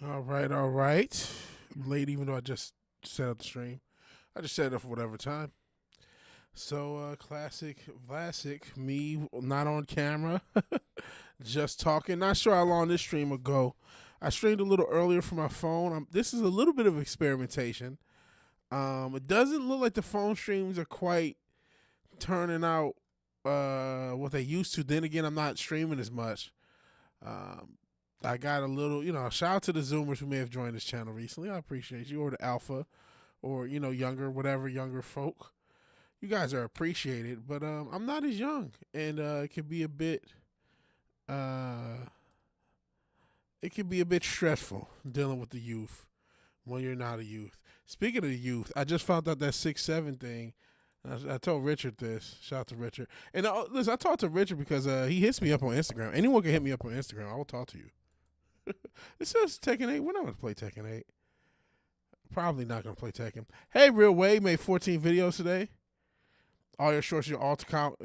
All right, all right. I'm late, even though I just set up the stream. I just set it up for whatever time. So, classic, me not on camera, just talking. Not sure how long this stream will go. I streamed a little earlier from my phone. This is a little bit of experimentation. It doesn't look like the phone streams are quite turning out what they used to. Then again, I'm not streaming as much. Um, I got a little, shout out to the Zoomers who may have joined this channel recently. I appreciate you, or the Alpha, or younger, whatever younger folk. You guys are appreciated, but I'm not as young, and it can be a bit, uh, it can be a bit stressful dealing with the youth when you're not a youth. Speaking of the youth, I just found out that 6'7" thing. I told Richard this. Shout out to Richard. And listen, I talked to Richard because he hits me up on Instagram. Anyone can hit me up on Instagram. I will talk to you. It says Tekken 8. We're not going to play Tekken 8. Probably not going to play Tekken. Hey, Real Way made 14 videos today. All your shorts, your alt account.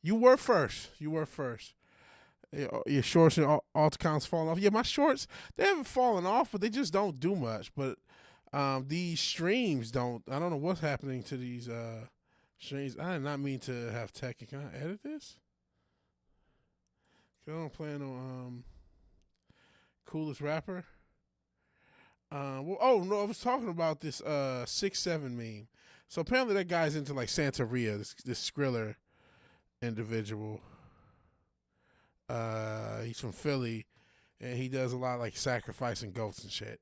You were first. You were first. Your shorts and alt accounts falling off. Yeah, my shorts, they haven't fallen off, but they just don't do much. But these streams don't. I don't know what's happening to these streams. I did not mean to have Tekken. Can I edit this? I don't plan on coolest rapper. Oh no, I was talking about this 6'7" meme. So apparently that guy's into like Santeria, this Skriller individual. He's from Philly, and he does a lot of, like, sacrificing goats and shit.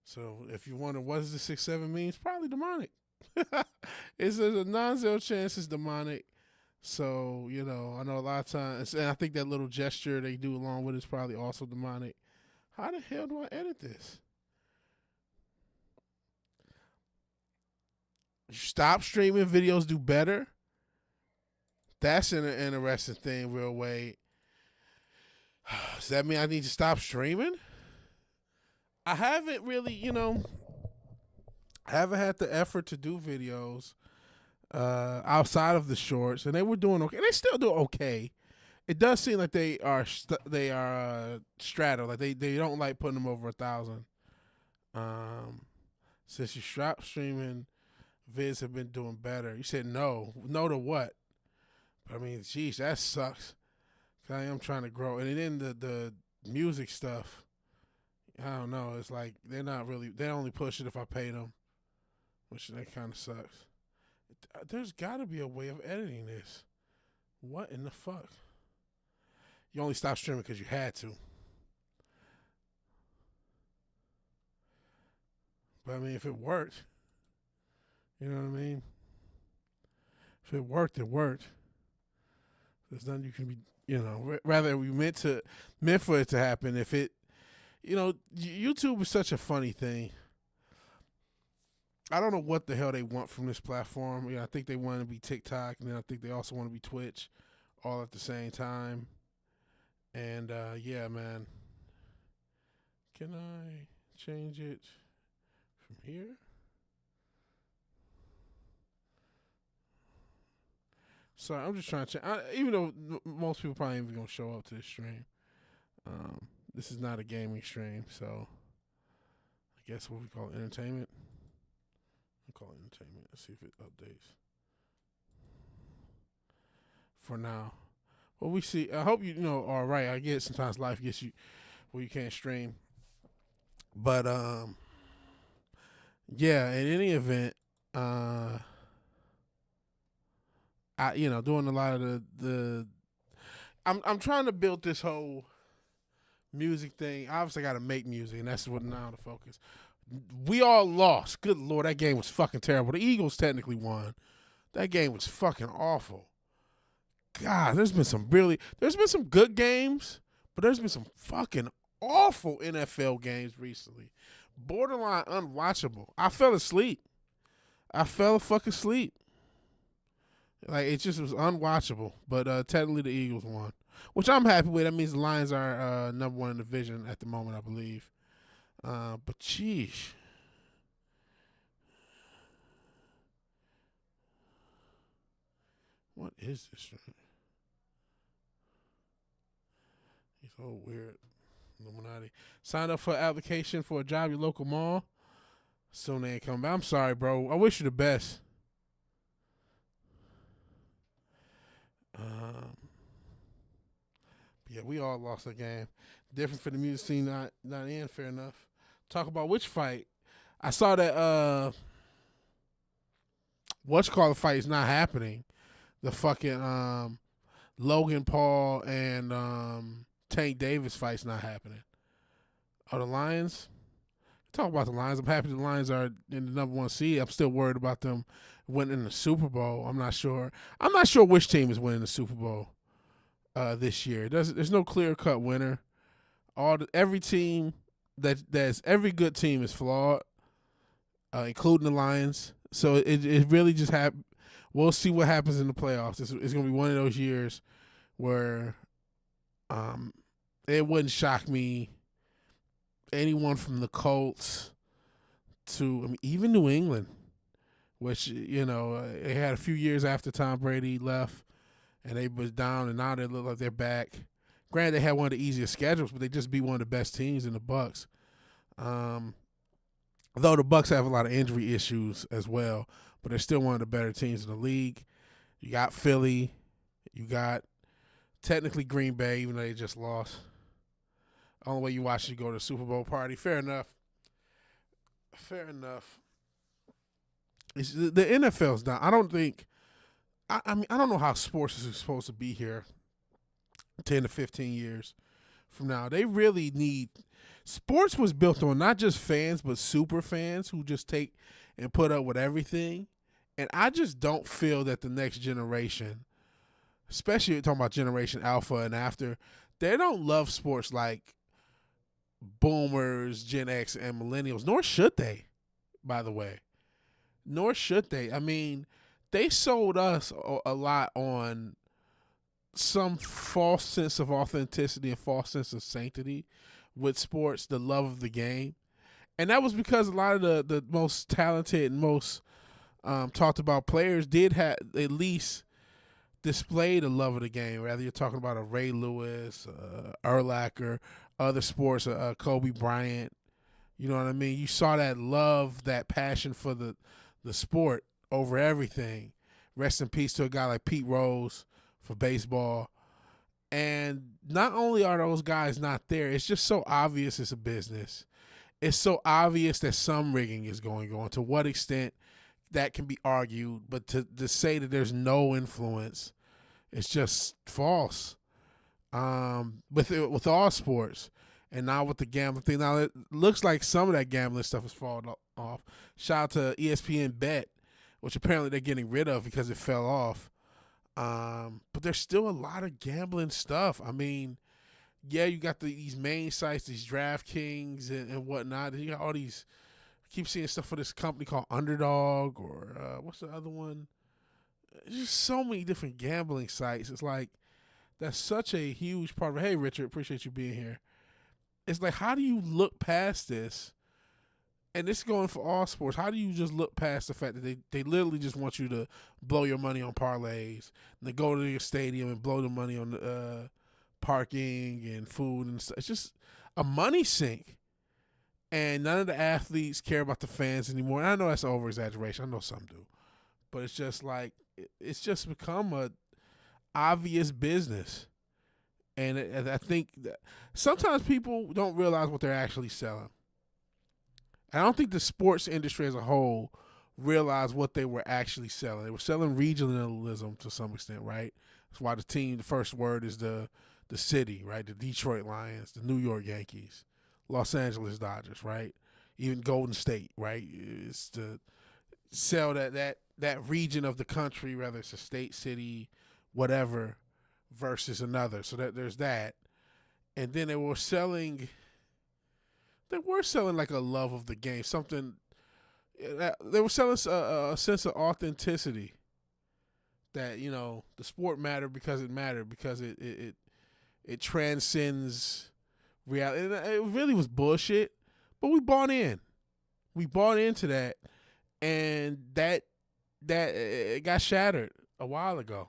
So if you wonder what is the 6'7" mean, it's probably demonic. It's a non-zero chance it's demonic. So I know a lot of times, and I think that little gesture they do along with it is probably also demonic. How the hell do I edit this? Stop streaming videos, do better. That's an interesting thing, Real Way. Does that mean I need to stop streaming? I haven't really, I haven't had the effort to do videos outside of the shorts, and they were doing okay. They still do okay. It does seem like they are straddled. Like they don't like putting them over 1,000. Since you stopped streaming, vids have been doing better. You said no to what? I mean, geez, that sucks. I am trying to grow, and then the music stuff. I don't know. It's like they're not really. They only push it if I pay them, which that kind of sucks. There's got to be a way of editing this. What in the fuck? You only stopped streaming because you had to. But I mean, if it worked, you know what I mean. If it worked, it worked. There's nothing you can be. Rather we meant for it to happen. If it, YouTube is such a funny thing. I don't know what the hell they want from this platform. I think they want to be TikTok, and then I think they also want to be Twitch, all at the same time. And yeah, man. Can I change it from here? Sorry, I'm just trying to change. Even though most people probably ain't even gonna show up to this stream. This is not a gaming stream, so I guess what we call entertainment. I'll call it entertainment. Let's see if it updates. For now. Well, we see. I hope all right. I get sometimes life gets you where you can't stream. But yeah, in any event, doing a lot of the I'm trying to build this whole music thing. Obviously, I got to make music, and that's what now the focus. We all lost. Good Lord, that game was fucking terrible. The Eagles technically won. That game was fucking awful. God, there's been some good games, but there's been some fucking awful NFL games recently. Borderline unwatchable. I fell asleep. I fell fucking asleep. Like, it just was unwatchable. But technically the Eagles won, which I'm happy with. That means the Lions are number one in the division at the moment, I believe. But sheesh. What is this? He's so weird. Illuminati. Signed up for an application for a job at your local mall. Soon they ain't coming back. I'm sorry, bro. I wish you the best. Yeah, we all lost a game. Different for the music scene, not in. Fair enough. Talk about which fight. I saw that what's called fight is not happening. The fucking Logan Paul and Tank Davis fight's not happening. Oh, the Lions? Talk about the Lions. I'm happy the Lions are in the number 1 seed. I'm still worried about them winning the Super Bowl. I'm not sure. I'm not sure which team is winning the Super Bowl this year. There's no clear cut winner. Every team every good team is flawed, including the Lions. So it really just happened. We'll see what happens in the playoffs. It's going to be one of those years where it wouldn't shock me. Anyone from the Colts to even New England, which, they had a few years after Tom Brady left and they was down, and now they look like they're back. Granted, they had one of the easiest schedules, but they just beat one of the best teams in the Bucs. Though the Bucs have a lot of injury issues as well, but they're still one of the better teams in the league. You got Philly. You got technically Green Bay, even though they just lost. Only way you watch is you go to the Super Bowl party. Fair enough. The NFL's down. I don't think. I mean, I don't know how sports is supposed to be here 10 to 15 years from now. They really need. Sports was built on not just fans, but super fans who just take and put up with everything. And I just don't feel that the next generation, especially talking about Generation Alpha and after, they don't love sports like boomers, Gen X, and millennials, nor should they, by the way. Nor should they. I mean, they sold us a lot on some false sense of authenticity and false sense of sanctity with sports, the love of the game. And that was because a lot of the most talented and most talked about players did have at least display the love of the game, whether you're talking about a Ray Lewis, Urlacher, other sports, Kobe Bryant. You know what I mean? You saw that love, that passion for the sport over everything. Rest in peace to a guy like Pete Rose for baseball. And not only are those guys not there, it's just so obvious it's a business. It's so obvious that some rigging is going on. To what extent that can be argued, but to say that there's no influence, it's just false. With all sports, and now with the gambling thing, now it looks like some of that gambling stuff is falling off. Shout out to ESPN Bet, which apparently they're getting rid of because it fell off. But there's still a lot of gambling stuff. I mean, yeah, you got these main sites, these DraftKings and whatnot. And you got all these. I keep seeing stuff for this company called Underdog or what's the other one? There's just so many different gambling sites. It's like that's such a huge part of it. Hey, Richard, appreciate you being here. It's like, how do you look past this? And this is going for all sports. How do you just look past the fact that they literally just want you to blow your money on parlays, and they go to your stadium and blow the money on parking and food and stuff? It's just a money sink. And none of the athletes care about the fans anymore. And I know that's an over-exaggeration. I know some do. But it's just like, it's just become a obvious business. And I think that sometimes people don't realize what they're actually selling. I don't think the sports industry as a whole realized what they were actually selling. They were selling regionalism to some extent, right? That's why the first word is the city, right? The Detroit Lions, the New York Yankees, Los Angeles Dodgers, right? Even Golden State, right? It's to sell that region of the country, whether it's a state, city, whatever, versus another. So that there's that. And then they were selling like a love of the game, something. They were selling a sense of authenticity. That the sport mattered because it mattered, because it transcends reality. And it really was bullshit, but we bought in. We bought into that, and that it got shattered a while ago,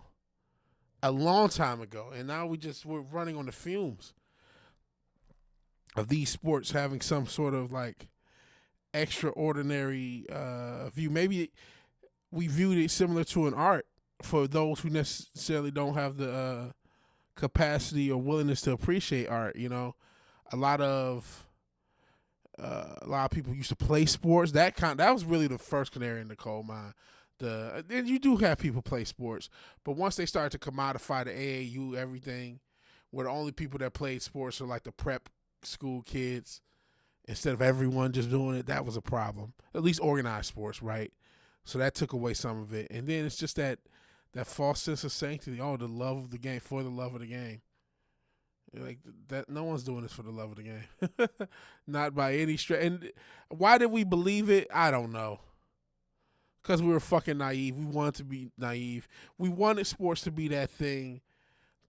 a long time ago, and now we're running on the fumes. of these sports having some sort of like extraordinary view. Maybe we viewed it similar to an art for those who necessarily don't have the capacity or willingness to appreciate art. You know, a lot of a lot of people used to play sports. That was really the first canary in the coal mine. And you do have people play sports, but once they started to commodify the AAU everything, where the only people that played sports are like the prep school kids instead of everyone just doing it, that was a problem. At least organized sports, right? So that took away some of it, and then it's just that false sense of sanctity. Oh, the love of the game for the love of the game. Like that, no one's doing this for the love of the game, not by any stretch. And why did we believe it? I don't know. Because we were fucking naive. We wanted to be naive. We wanted sports to be that thing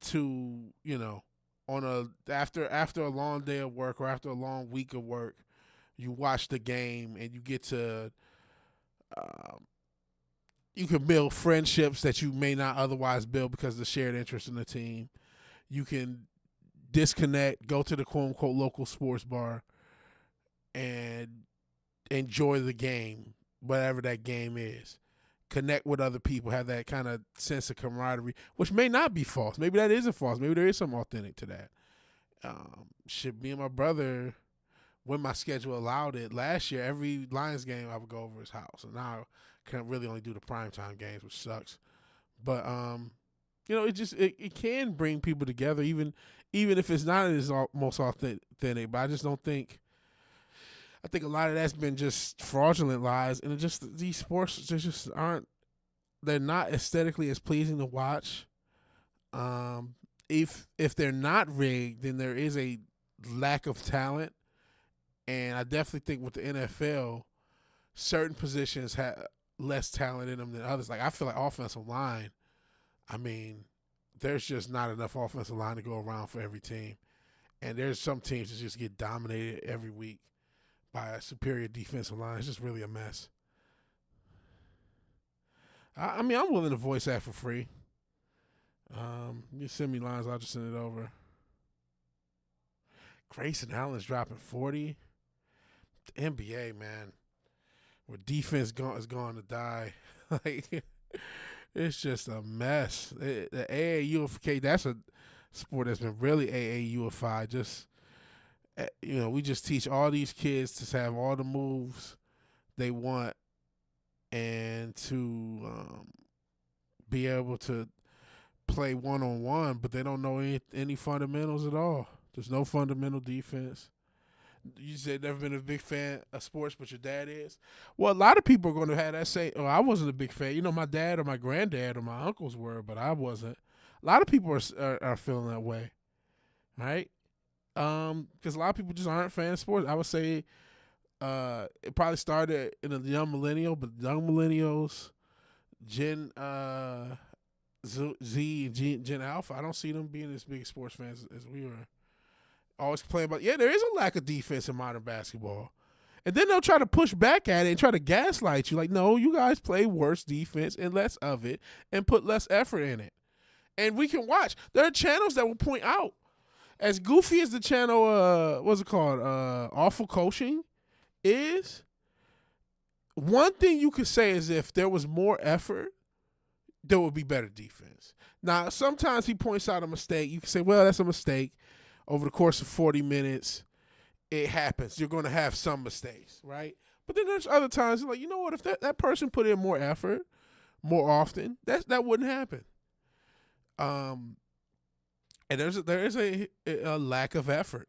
to, you know, on after a long day of work or after a long week of work, you watch the game and you get to you can build friendships that you may not otherwise build because of the shared interest in the team. You can disconnect, go to the quote unquote local sports bar and enjoy the game, whatever that game is. Connect with other people, have that kind of sense of camaraderie, which may not be false. Maybe that isn't false. Maybe there is some authentic to that. Me and my brother, when my schedule allowed it, last year, every Lions game I would go over his house. And now I can't really only do the primetime games, which sucks. But, you know, it can bring people together, even if it's not as most authentic. But I just don't think, I think a lot of that's been just fraudulent lies, and these sports just aren't. They're not aesthetically as pleasing to watch. If they're not rigged, then there is a lack of talent, and I definitely think with the NFL, certain positions have less talent in them than others. Like I feel like offensive line. I mean, there's just not enough offensive line to go around for every team, and there's some teams that just get dominated every week by a superior defensive line. It's just really a mess. I mean, I'm willing to voice that for free. You send me lines, I'll just send it over. Grayson Allen's dropping 40. The NBA, man, where defense is going to die. Like, it's just a mess. The AAUification, that's a sport that's been really AAUified. Just, you know, we just teach all these kids to have all the moves they want and to be able to play one-on-one, but they don't know any fundamentals at all. There's no fundamental defense. You said never been a big fan of sports, but your dad is. Well, a lot of people are going to have that say, "Oh, I wasn't a big fan." You know, my dad or my granddad or my uncles were, but I wasn't. A lot of people are feeling that way, right? Because a lot of people just aren't fans of sports. I would say it probably started in a young millennial, but young millennials, Gen Z and Gen Alpha, I don't see them being as big sports fans as we were. Always playing about, yeah, there is a lack of defense in modern basketball. And then they'll try to push back at it and try to gaslight you. Like, no, you guys play worse defense and less of it and put less effort in it. And we can watch. There are channels that will point out. As goofy as the channel, what's it called? Awful Coaching is, one thing you could say is if there was more effort, there would be better defense. Now, sometimes he points out a mistake. You can say, well, that's a mistake. Over the course of 40 minutes, it happens. You're going to have some mistakes, right? But then there's other times, like, you know what? If that person put in more effort more often, that wouldn't happen. And there is a lack of effort.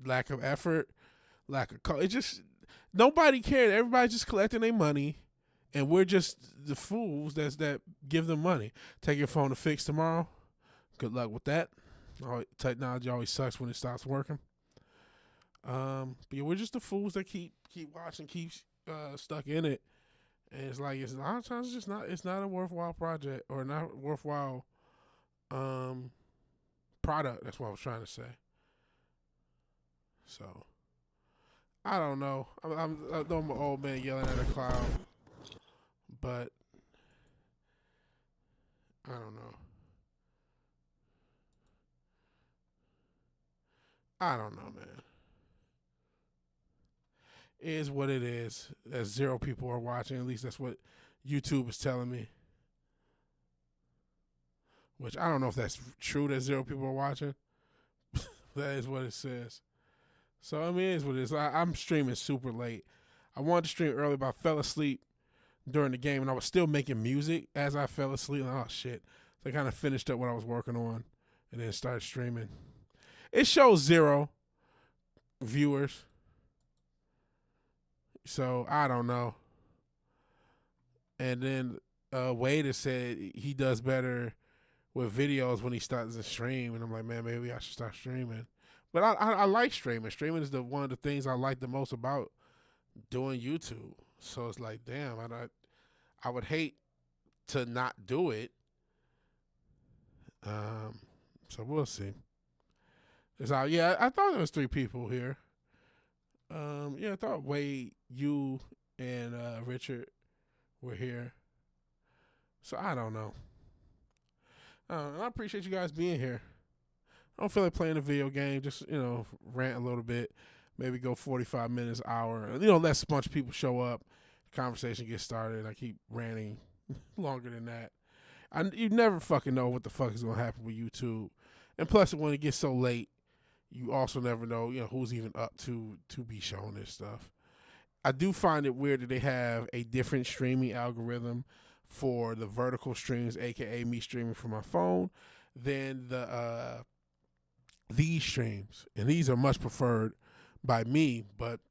Lack of it just, nobody cares. Everybody's just collecting their money, and we're just the fools that give them money. Take your phone to fix tomorrow. Good luck with that. Technology always sucks when it stops working. But yeah, we're just the fools that keep watching, keep stuck in it, and it's like a lot of times it's not a worthwhile project or not worthwhile product. That's what I was trying to say. So I don't know. I know I'm an old man yelling at a cloud, but I don't know. I don't know, man. It is what it is. That 0 people are watching. At least that's what YouTube is telling me. Which I don't know if that's true that 0 people are watching. That is what it says. So I mean, it is what it is. I'm streaming super late. I wanted to stream early, but I fell asleep during the game, and I was still making music as I fell asleep. Oh shit! So I kind of finished up what I was working on, and then started streaming. It shows 0 viewers, so I don't know. And then Wade has said he does better with videos when he starts to stream, and I'm like, man, maybe I should start streaming. But I like streaming. Streaming is one of the things I like the most about doing YouTube. So it's like, damn, I would hate to not do it. So we'll see. Yeah, I thought there was 3 people here. Yeah, I thought Wade, you, and Richard were here. So I don't know. I appreciate you guys being here. I don't feel like playing a video game. Just, rant a little bit. Maybe go 45 minutes, hour. Let a bunch of people show up. Conversation gets started. I keep ranting longer than that. You never fucking know what the fuck is going to happen with YouTube. And plus, when it gets so late, you also never know, who's even up to be showing this stuff. I do find it weird that they have a different streaming algorithm for the vertical streams, aka me streaming from my phone, than these streams. And these are much preferred by me, but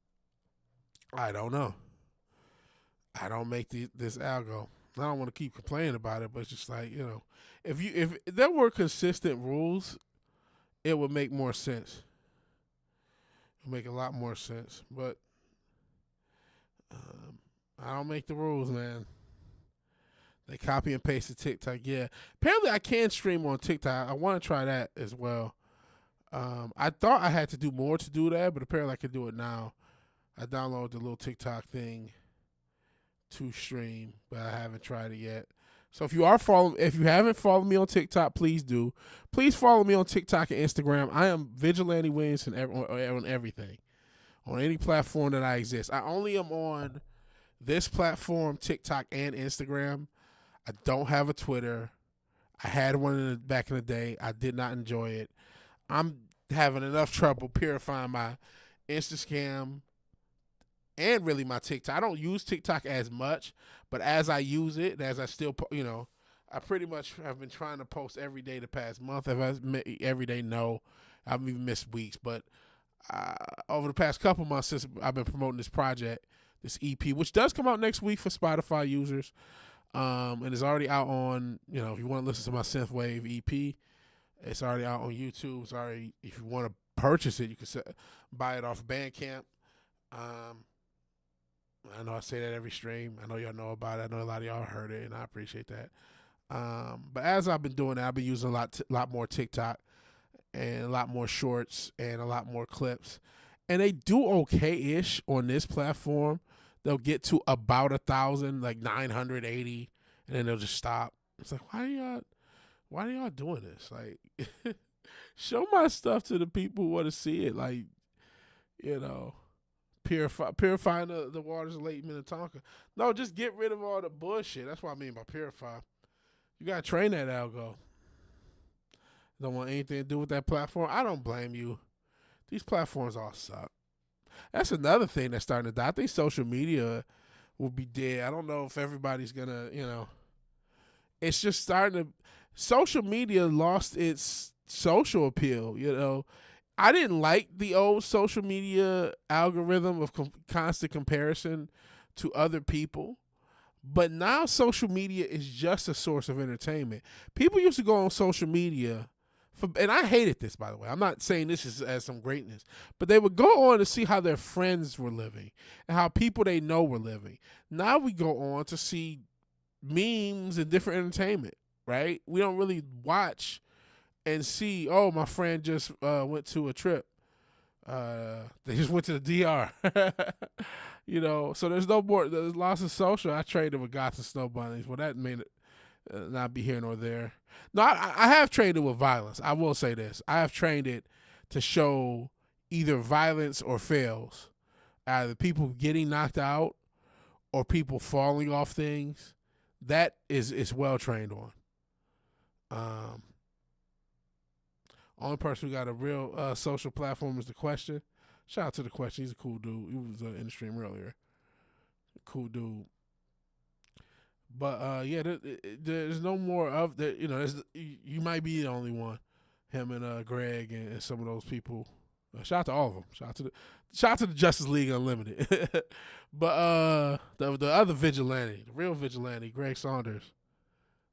I don't know. I don't make this algo. I don't want to keep complaining about it, but it's just like, if there were consistent rules, it would make more sense. It would make a lot more sense. But I don't make the rules, man. They copy and paste the TikTok. Yeah. Apparently I can stream on TikTok. I want to try that as well. I thought I had to do more to do that, but apparently I can do it now. I downloaded the little TikTok thing to stream, but I haven't tried it yet. So if you haven't followed me on TikTok, please do. Please follow me on TikTok and Instagram. I am VigilanteWilliamson on everything. On any platform that I exist. I only am on this platform, TikTok and Instagram. I don't have a Twitter. I had one back in the day. I did not enjoy it. I'm having enough trouble purifying my Instagram and really my TikTok. I don't use TikTok as much, but as I use it, as I still, I pretty much have been trying to post every day the past month. If I every day, no, I've even missed weeks. But over the past couple months since I've been promoting this project, this EP, which does come out next week for Spotify users, and is already out on, if you want to listen to my Synthwave EP, it's already out on YouTube. It's already, if you want to purchase it, you can buy it off Bandcamp. I know I say that every stream. I know y'all know about it. I know a lot of y'all heard it, and I appreciate that. But as I've been doing that, I've been using a lot more TikTok and a lot more shorts and a lot more clips. And they do okay-ish on this platform. They'll get to about 1,000, like 980, and then they'll just stop. It's like, why are y'all doing this? Like, show my stuff to the people who want to see it. Like, purifying the waters of Lake Minnetonka. No, just get rid of all the bullshit. That's what I mean by purify. You got to train that algo. Don't want anything to do with that platform. I don't blame you. These platforms all suck. That's another thing that's starting to die. I think social media will be dead. I don't know if everybody's going to, it's just starting to, social media lost its social appeal, I didn't like the old social media algorithm of constant comparison to other people. But now social media is just a source of entertainment. People used to go on social media, and I hated this, by the way. I'm not saying this is as some greatness, but they would go on to see how their friends were living and how people they know were living. Now we go on to see memes and different entertainment, right? We don't really watch and see, oh, my friend just went to a trip. They just went to the DR. So there's lots of social. I traded with Goths and Snow Bunnies. Well, that may not be here nor there. No, I have traded with violence. I will say this. I have trained it to show either violence or fails. either people getting knocked out or people falling off things, that is well trained on. Only person who got a real social platform is The Question. Shout out to The Question. He's a cool dude. He was in the stream earlier. Cool dude. But yeah, there's no more of that. You know, you might be the only one. Him and Greg and some of those people. Shout out to all of them. Shout out to the Justice League Unlimited. But the other vigilante, the real vigilante, Greg Saunders,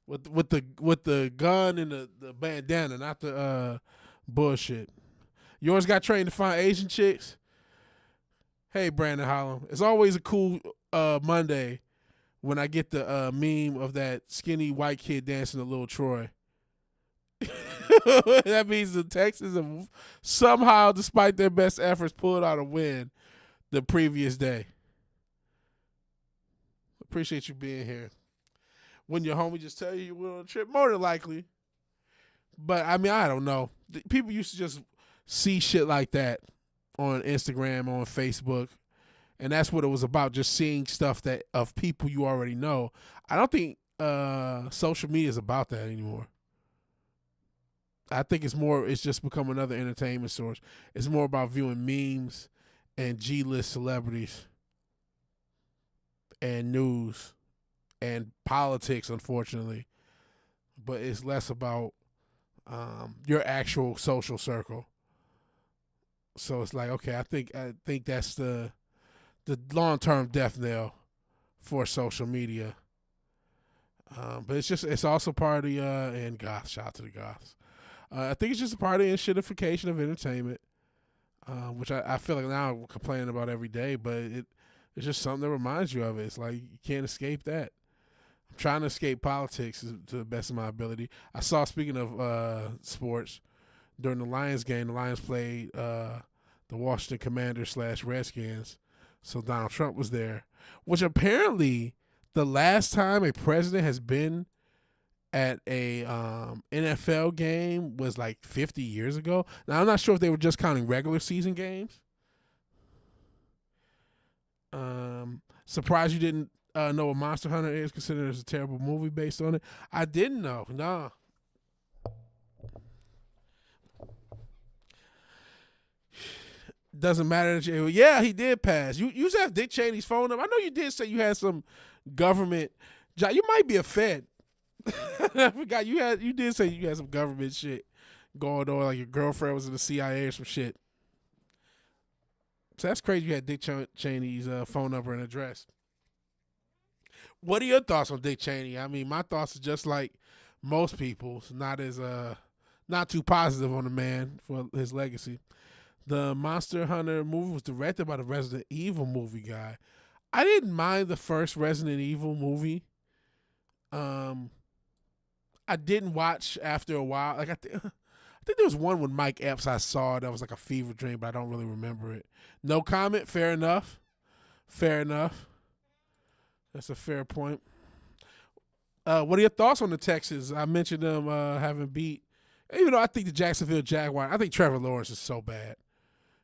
with the gun and the bandana, not the bullshit. Yours got trained to find Asian chicks. Hey, Brandon Hollum, it's always a cool Monday when I get the meme of that skinny white kid dancing to Lil Troy. That means the Texans have somehow, despite their best efforts, pulled out a win the previous day. Appreciate you being here. When your homie just tell you we're on a trip, more than likely. But, I mean, I don't know. People used to just see shit like that on Instagram, on Facebook, and that's what it was about, just seeing stuff that of people you already know. I don't think social media is about that anymore. I think it's just become another entertainment source. It's more about viewing memes and G-list celebrities and news and politics, unfortunately. But it's less about your actual social circle. So it's like, okay, I think that's the long-term death knell for social media. But it's also part of the and goth. Shout out to the goths. I think it's just a part of the shitification of entertainment, which I feel like now I'm complaining about every day, but it's just something that reminds you of it. It's like you can't escape that. I'm trying to escape politics to the best of my ability. I saw, speaking of sports, during the Lions game, the Lions played the Washington Commanders / Redskins, so Donald Trump was there, which apparently the last time a president has been at a NFL game was like 50 years ago. Now, I'm not sure if they were just counting regular season games. Surprised you didn't know what Monster Hunter is, considered as a terrible movie based on it. I didn't know. Nah. Doesn't matter that yeah, he did pass. You used to have Dick Cheney's phone number. I know you did say you had some government job. You might be a Fed. I forgot you did say you had some government shit going on, like your girlfriend was in the CIA or some shit. So that's crazy. You had Dick Cheney's phone number and address. What are your thoughts on Dick Cheney? I mean, my thoughts are just like most people's, not too positive on the man for his legacy. The Monster Hunter movie was directed by the Resident Evil movie guy. I didn't mind the first Resident Evil movie. I didn't watch after a while. Like I think there was one with Mike Epps I saw that was like a fever dream, but I don't really remember it. No comment. Fair enough. That's a fair point. What are your thoughts on the Texans? I mentioned them having beat. Even though I think the Jacksonville Jaguars, I think Trevor Lawrence is so bad.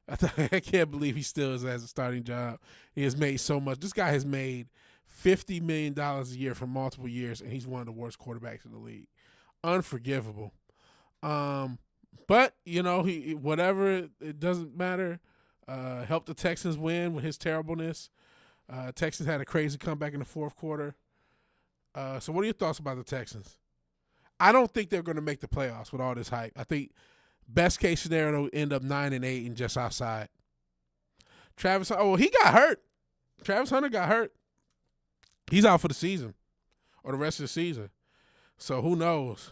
I can't believe he still has a starting job. He has made so much. This guy has made $50 million a year for multiple years, and he's one of the worst quarterbacks in the league. Unforgivable. But, you know, whatever, it doesn't matter. Helped the Texans win with his terribleness. Texans had a crazy comeback in the fourth quarter. So what are your thoughts about the Texans? I don't think they're going to make the playoffs with all this hype. I think best case scenario, they'll end up 9-8 and just outside. He got hurt. Travis Hunter got hurt. He's out for the season or the rest of the season. So who knows?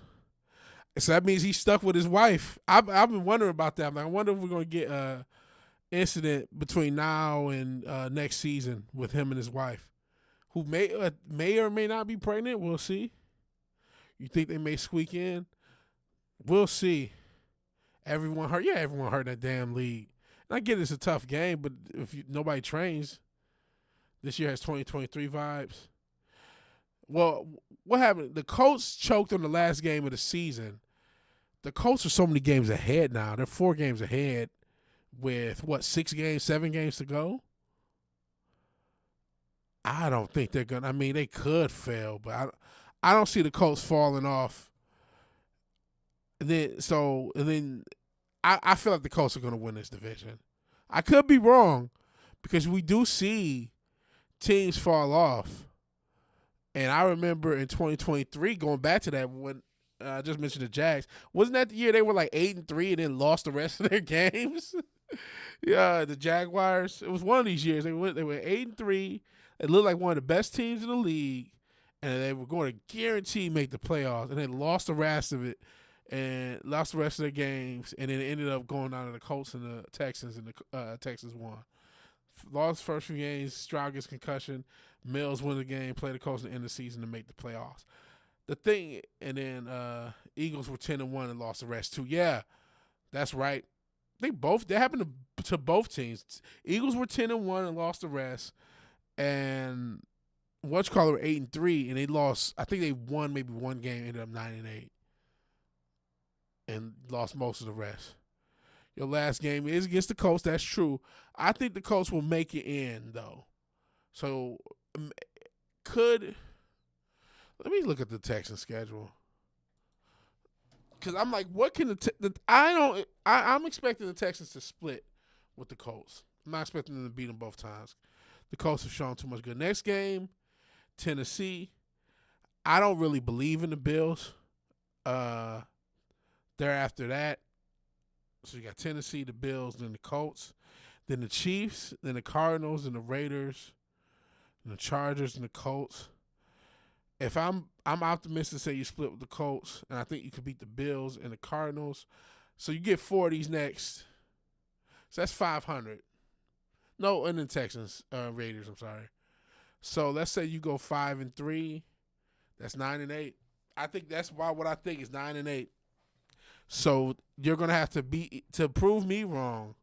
So that means he's stuck with his wife. I've been wondering about that. I wonder if we're going to get an incident between now and next season with him and his wife, who may or may not be pregnant. We'll see. You think they may squeak in? We'll see. Everyone hurt. Yeah, everyone hurt in that damn league. And I get it's a tough game, but if nobody trains, this year has 2023 vibes. Well, what happened? The Colts choked on the last game of the season. The Colts are so many games ahead now. They're 4 games ahead with, 7 games to go? I don't think they're gonna. I mean, they could fail, but I don't see the Colts falling off. And then I feel like the Colts are gonna win this division. I could be wrong because we do see teams fall off. And I remember in 2023, going back to that, when I just mentioned the Jags, wasn't that the year they were like 8-3 and then lost the rest of their games? Yeah, the Jaguars. It was one of these years they were 8-3. It looked like one of the best teams in the league, and they were going to guarantee make the playoffs, and they lost the rest of it, and lost the rest of their games, and then it ended up going down to the Colts and the Texans, and the Texans won. Lost first few games. Stroud gets concussion. Mills win the game. Play the Colts at the end of the season to make the playoffs. The thing, and then Eagles were 10-1 and lost the rest too. Yeah, that's right. That happened to both teams. Eagles were 10-1 and lost the rest, and whatchamacallit were 8-3 and they lost. I think they won maybe one game, ended up 9-8, and lost most of the rest. Your last game is against the Colts. That's true. I think the Colts will make it in, though. So, let me look at the Texans schedule. Because I'm like, what can I'm expecting the Texans to split with the Colts. I'm not expecting them to beat them both times. The Colts have shown too much good. Next game, Tennessee. I don't really believe in the Bills. Thereafter that, so you got Tennessee, the Bills, then the Colts, then the Chiefs, then the Cardinals, and the Raiders, and the Chargers, and the Colts. If I'm optimistic to say you split with the Colts, and I think you could beat the Bills and the Cardinals. So you get 4 of these next. So that's 500. No, and then Texans, Raiders, I'm sorry. So let's say you go 5-3. That's 9-8. I think that's what I think is 9-8. So you're going to have to prove me wrong,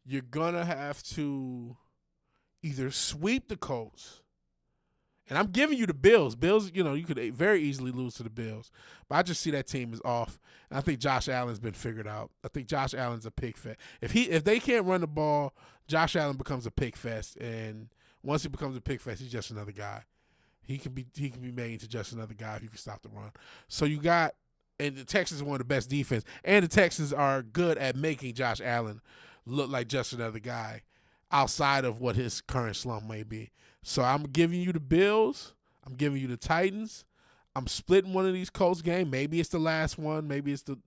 you're going to have to either sweep the Colts. And I'm giving you the Bills. Bills, you could very easily lose to the Bills. But I just see that team is off. And I think Josh Allen's been figured out. I think Josh Allen's a pig fest. If they can't run the ball, Josh Allen becomes a pig fest. And once he becomes a pig fest, he's just another guy. He can be made into just another guy if you can stop the run. So you got, and the Texans are one of the best defense. And the Texans are good at making Josh Allen look like just another guy outside of what his current slump may be. So I'm giving you the Bills. I'm giving you the Titans. I'm splitting one of these Colts games. Maybe it's the last one. Maybe it's the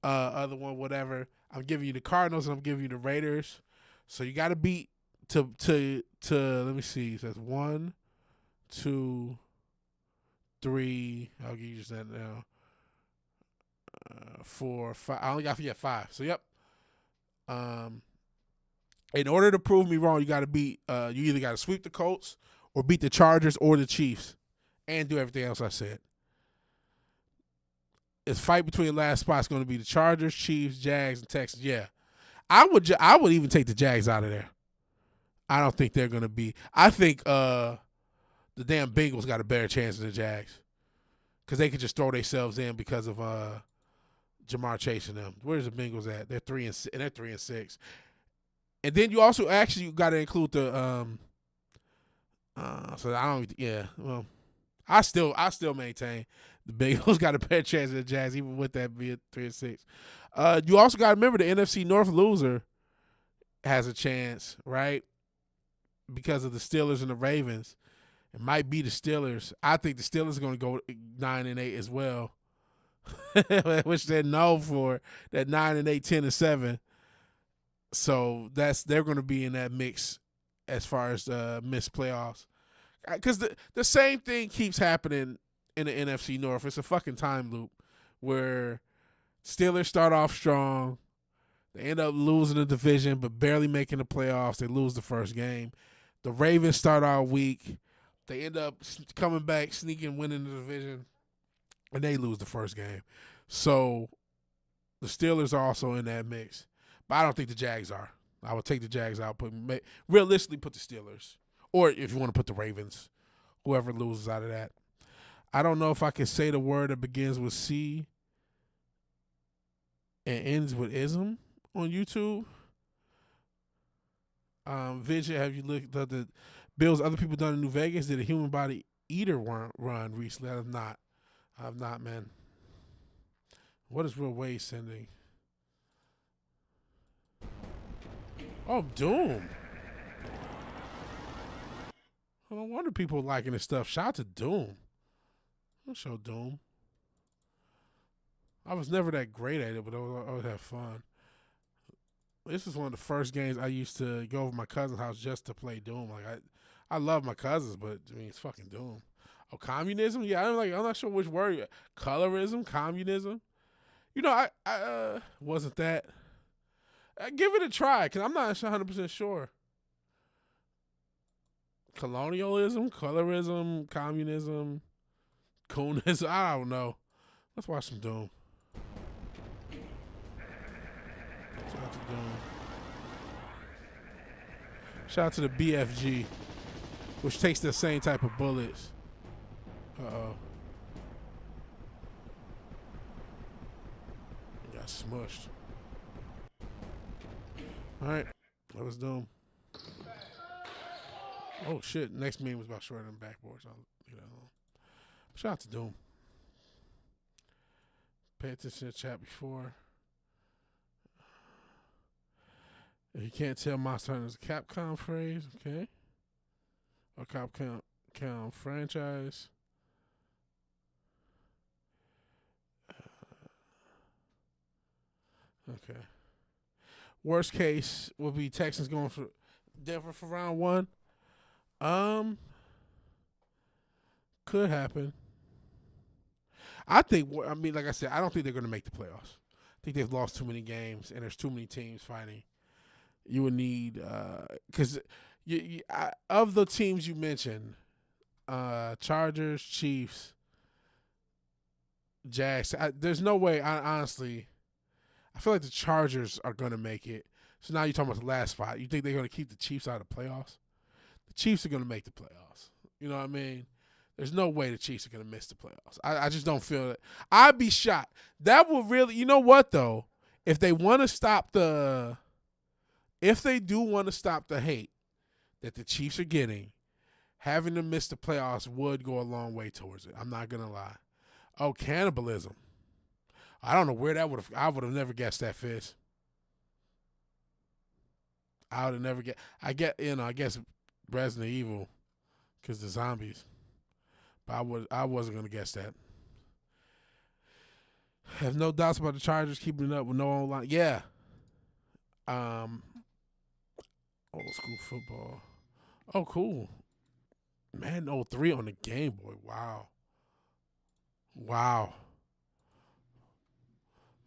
other one, whatever. I'm giving you the Cardinals, and I'm giving you the Raiders. So you got to beat to let me see. So that's 1, 2, 3. I'll give you just that now. 4, 5. I only got 5. So yep. In order to prove me wrong, you got to beat. You either got to sweep the Colts or beat the Chargers or the Chiefs, and do everything else I said. It's fight between the last spots going to be the Chargers, Chiefs, Jags, and Texans. Yeah, I would even take the Jags out of there. I don't think they're going to be. I think the damn Bengals got a better chance than the Jags because they could just throw themselves in because of Jamar Chase and them. Where's the Bengals at? They're 3-6. And then you also actually got to include the so I don't well I still maintain the Bengals got a better chance than the Jags even with that being 3-6. You also got to remember the NFC North loser has a chance, right? Because of the Steelers and the Ravens. It might be the Steelers. I think the Steelers are going to go 9-8 as well. Which they're known for, that 9-8, 10-7. So they're going to be in that mix as far as missed playoffs. Because the same thing keeps happening in the NFC North. It's a fucking time loop where Steelers start off strong. They end up losing the division but barely making the playoffs. They lose the first game. The Ravens start out weak. They end up coming back, sneaking, winning the division, and they lose the first game. So the Steelers are also in that mix. But I don't think the Jags are. I would take the Jags out, realistically put the Steelers. Or if you want to put the Ravens, whoever loses out of that. I don't know if I can say the word that begins with C and ends with ism on YouTube. Vision, have you looked at the Bills other people done in New Vegas. Did a human body eater run recently? I have not. I have not, man. What is Real Wade sending? Oh, Doom. I don't wonder people liking this stuff. Shout out to Doom. I'll show Doom. I was never that great at it, but I always have fun. This was one of the first games I used to go over to my cousin's house just to play Doom. Like I love my cousins, but I mean it's fucking Doom. Oh, communism? Yeah, I'm not sure which word. Colorism, communism. You know, I wasn't that. Give it a try, because I'm not 100% sure. Colonialism, colorism, communism, coonism. I don't know. Let's watch some Doom. Shout out to Doom. Shout out to the BFG, which takes the same type of bullets. Uh-oh. Got smushed. All right, that was Doom. Oh shit! Next meme was about shorter than backboards. I'll leave that alone. Shout out to Doom. Pay attention to the chat before. If you can't tell, Monster Hunter is a Capcom phrase, okay? Or Capcom franchise. Okay. Worst case will be Texans going for Denver for round one. Could happen. Like I said, I don't think they're going to make the playoffs. I think they've lost too many games, and there's too many teams fighting. You would need, because of the teams you mentioned, Chargers, Chiefs, Jags, there's no way, honestly, I feel like the Chargers are going to make it. So now you're talking about the last spot. You think they're going to keep the Chiefs out of the playoffs? The Chiefs are going to make the playoffs. You know what I mean? There's no way the Chiefs are going to miss the playoffs. I just don't feel it. I'd be shocked. That would really, you know what, though? If they want to stop if they do want to stop the hate that the Chiefs are getting, having them miss the playoffs would go a long way towards it. I'm not going to lie. Oh, cannibalism. I don't know where that I would have never guessed that, Fizz. I would have never guessed. I guess Resident Evil because the zombies. But I wasn't going to guess that. Have no doubts about the Chargers keeping it up with no online. Yeah. Old school football. Oh, cool. Madden 03 on the Game Boy. Wow.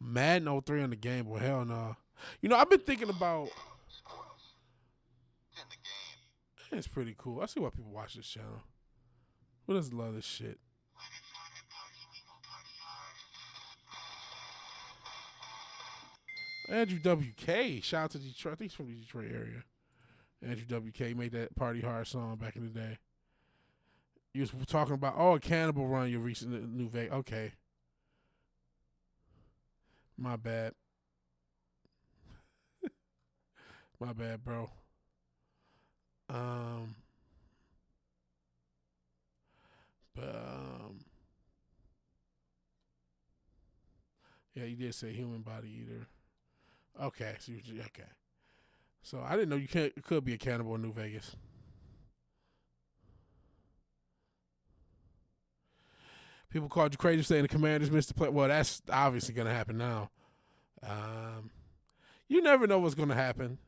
Madden 03 on the Game Boy. Hell no. You know, I've been thinking about. It's pretty cool. I see why people watch this channel. Who doesn't love this shit? Andrew WK. Shout out to Detroit. I think he's from the Detroit area. Andrew WK made that Party Hard song back in the day. He was talking about, a Cannibal Run, your recent New Vegas. Okay. My bad. My bad, bro. Yeah, you did say human body eater. Okay, so I didn't know you could be a cannibal in New Vegas. People called you crazy saying the Commanders missed the play. Well, that's obviously going to happen now. You never know what's going to happen.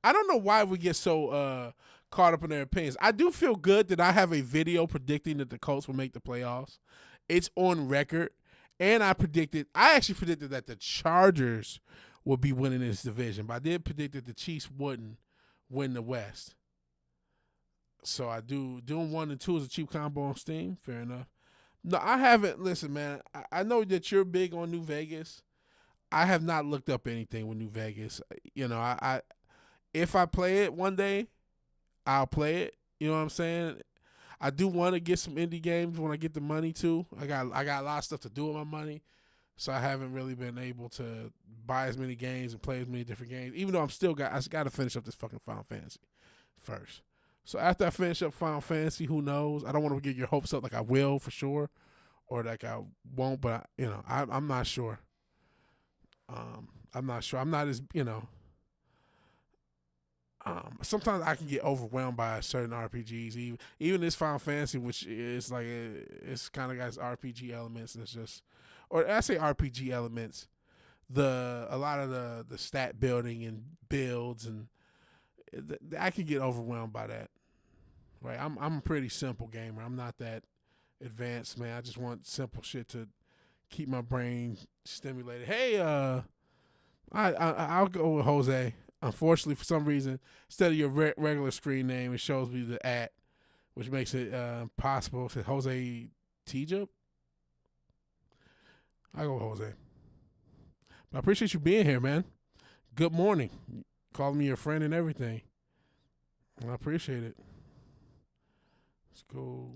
I don't know why we get so caught up in their opinions. I do feel good that I have a video predicting that the Colts will make the playoffs. It's on record. And I actually predicted that the Chargers would be winning this division. But I did predict that the Chiefs wouldn't win the West. So I doing 1 and 2 is a cheap combo on Steam. Fair enough. No, I haven't. Listen, man, I know that you're big on New Vegas. I have not looked up anything with New Vegas. You know, if I play it one day, I'll play it. You know what I'm saying? I do want to get some indie games when I get the money too. I got a lot of stuff to do with my money, so I haven't really been able to buy as many games and play as many different games. Even though I got to finish up this fucking Final Fantasy first. So after I finish up Final Fantasy, who knows? I don't want to get your hopes up like I will for sure, or like I won't. But I'm not sure. I'm not sure. I'm not as sometimes I can get overwhelmed by certain RPGs. Even this Final Fantasy, which is like it's kind of got RPG elements. And it's just, or I say RPG elements. A lot of the stat building and builds, and I can get overwhelmed by that. Right, I'm a pretty simple gamer. I'm not that advanced, man. I just want simple shit to keep my brain stimulated. Hey, I'll go with Jose. Unfortunately, for some reason, instead of your regular screen name, it shows me the @ which makes it possible. It says Jose Tejub. I go with Jose. But I appreciate you being here, man. Good morning. Calling me your friend and everything. I appreciate it. Let's go.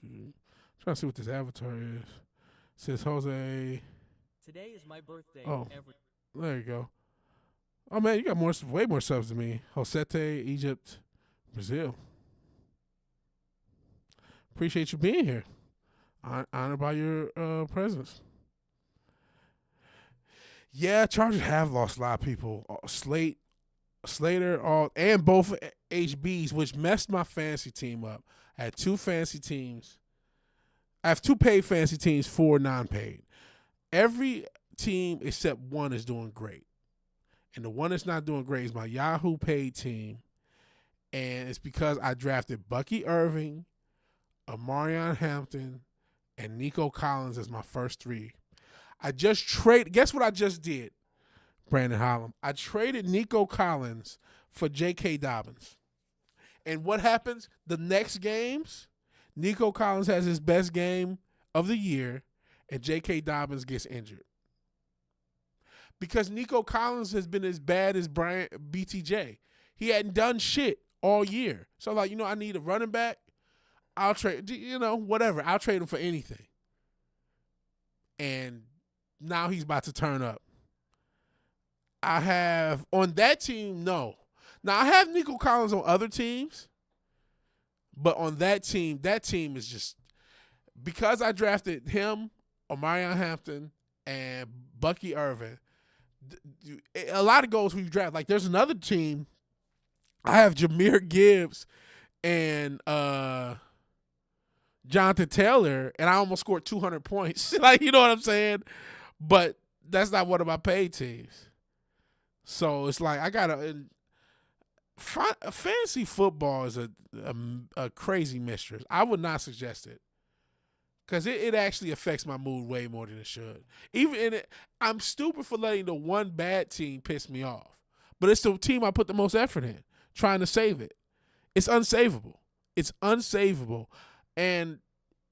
I'm trying to see what this avatar is. It says Jose. Today is my birthday. Oh, there you go. Oh man, you got way more subs than me. Josete, Egypt, Brazil. Appreciate you being here. Honored by your presence. Yeah, Chargers have lost a lot of people. Slater, and both HBs, which messed my fantasy team up. I had 2 fantasy teams. I have 2 paid fantasy teams, 4 non-paid. Every team except one is doing great. And the one that's not doing great is my Yahoo paid team. And it's because I drafted Bucky Irving, Amarion Hampton, and Nico Collins as my first 3. I just traded. Guess what I just did, Brandon Holland? I traded Nico Collins for J.K. Dobbins. And what happens? The next games, Nico Collins has his best game of the year, and J.K. Dobbins gets injured. Because Nico Collins has been as bad as BTJ. He hadn't done shit all year. So, I need a running back. I'll trade, whatever. I'll trade him for anything. And now he's about to turn up. I have, on that team, no. Now, I have Nico Collins on other teams. But on that team is just, because I drafted him, Omarion Hampton, and Bucky Irvin, a lot of goals when you draft. Like, there's another team. I have Jahmyr Gibbs and Jonathan Taylor, and I almost scored 200 points. Like, you know what I'm saying? But that's not one of my paid teams. So it's like I got to fantasy football is a crazy mistress. I would not suggest it. Because it actually affects my mood way more than it should. I'm stupid for letting the one bad team piss me off. But it's the team I put the most effort in, trying to save it. It's unsavable. It's unsavable. And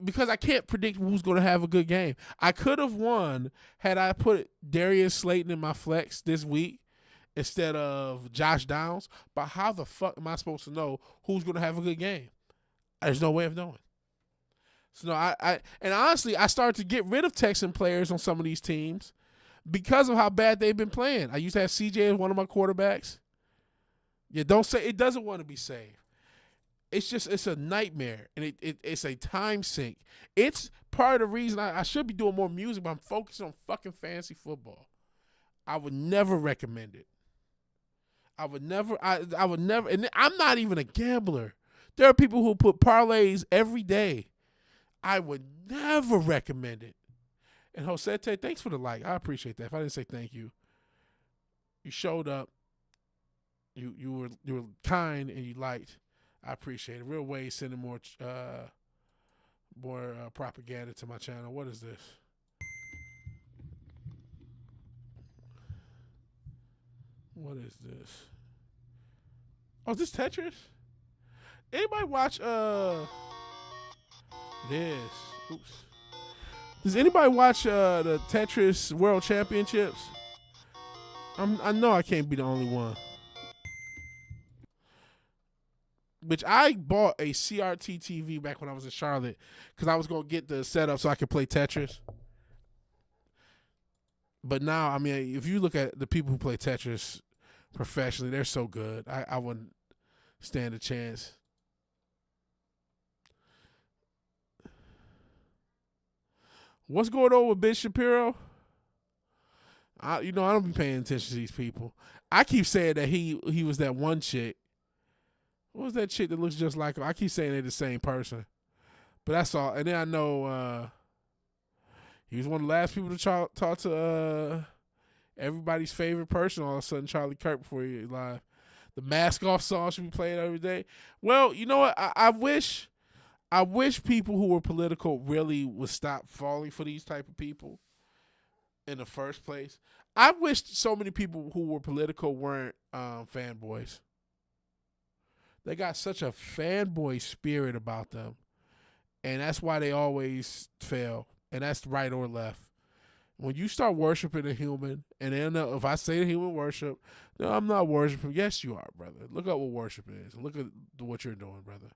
because I can't predict who's going to have a good game. I could have won had I put Darius Slayton in my flex this week instead of Josh Downs. But how the fuck am I supposed to know who's going to have a good game? There's no way of knowing. So no, and honestly, I started to get rid of Texan players on some of these teams because of how bad they've been playing. I used to have CJ as one of my quarterbacks. Yeah, don't say it doesn't want to be saved. It's a nightmare, and it's a time sink. It's part of the reason I should be doing more music, but I'm focused on fucking fantasy football. I would never recommend it. I would never, and I'm not even a gambler. There are people who put parlays every day. I would never recommend it. And Josete, thanks for the like. I appreciate that. If I didn't say thank you, you showed up. You were kind and you liked. I appreciate it. Real way sending more propaganda to my channel. What is this? What is this? Oh, is this Tetris? Anybody watch this? Oops. Does anybody watch the Tetris World Championships? I know I can't be the only one. Which I bought a CRT TV back when I was in Charlotte because I was going to get the setup so I could play Tetris. But now, I mean, if you look at the people who play Tetris professionally, they're so good. I wouldn't stand a chance. What's going on with Ben Shapiro? I don't be paying attention to these people. I keep saying that he was that one chick. What was that chick that looks just like him? I keep saying they're the same person. But that's all. And then I know he was one of the last people to talk to everybody's favorite person. All of a sudden, Charlie Kirk before he live. The Mask Off song should be played every day. Well, you know what? I wish people who were political really would stop falling for these type of people in the first place. I wish so many people who were political weren't fanboys. They got such a fanboy spirit about them. And that's why they always fail. And that's right or left. When you start worshiping a human, and then if I say human worship, no, I'm not worshiping. Yes, you are, brother. Look at what worship is. Look at what you're doing, brother.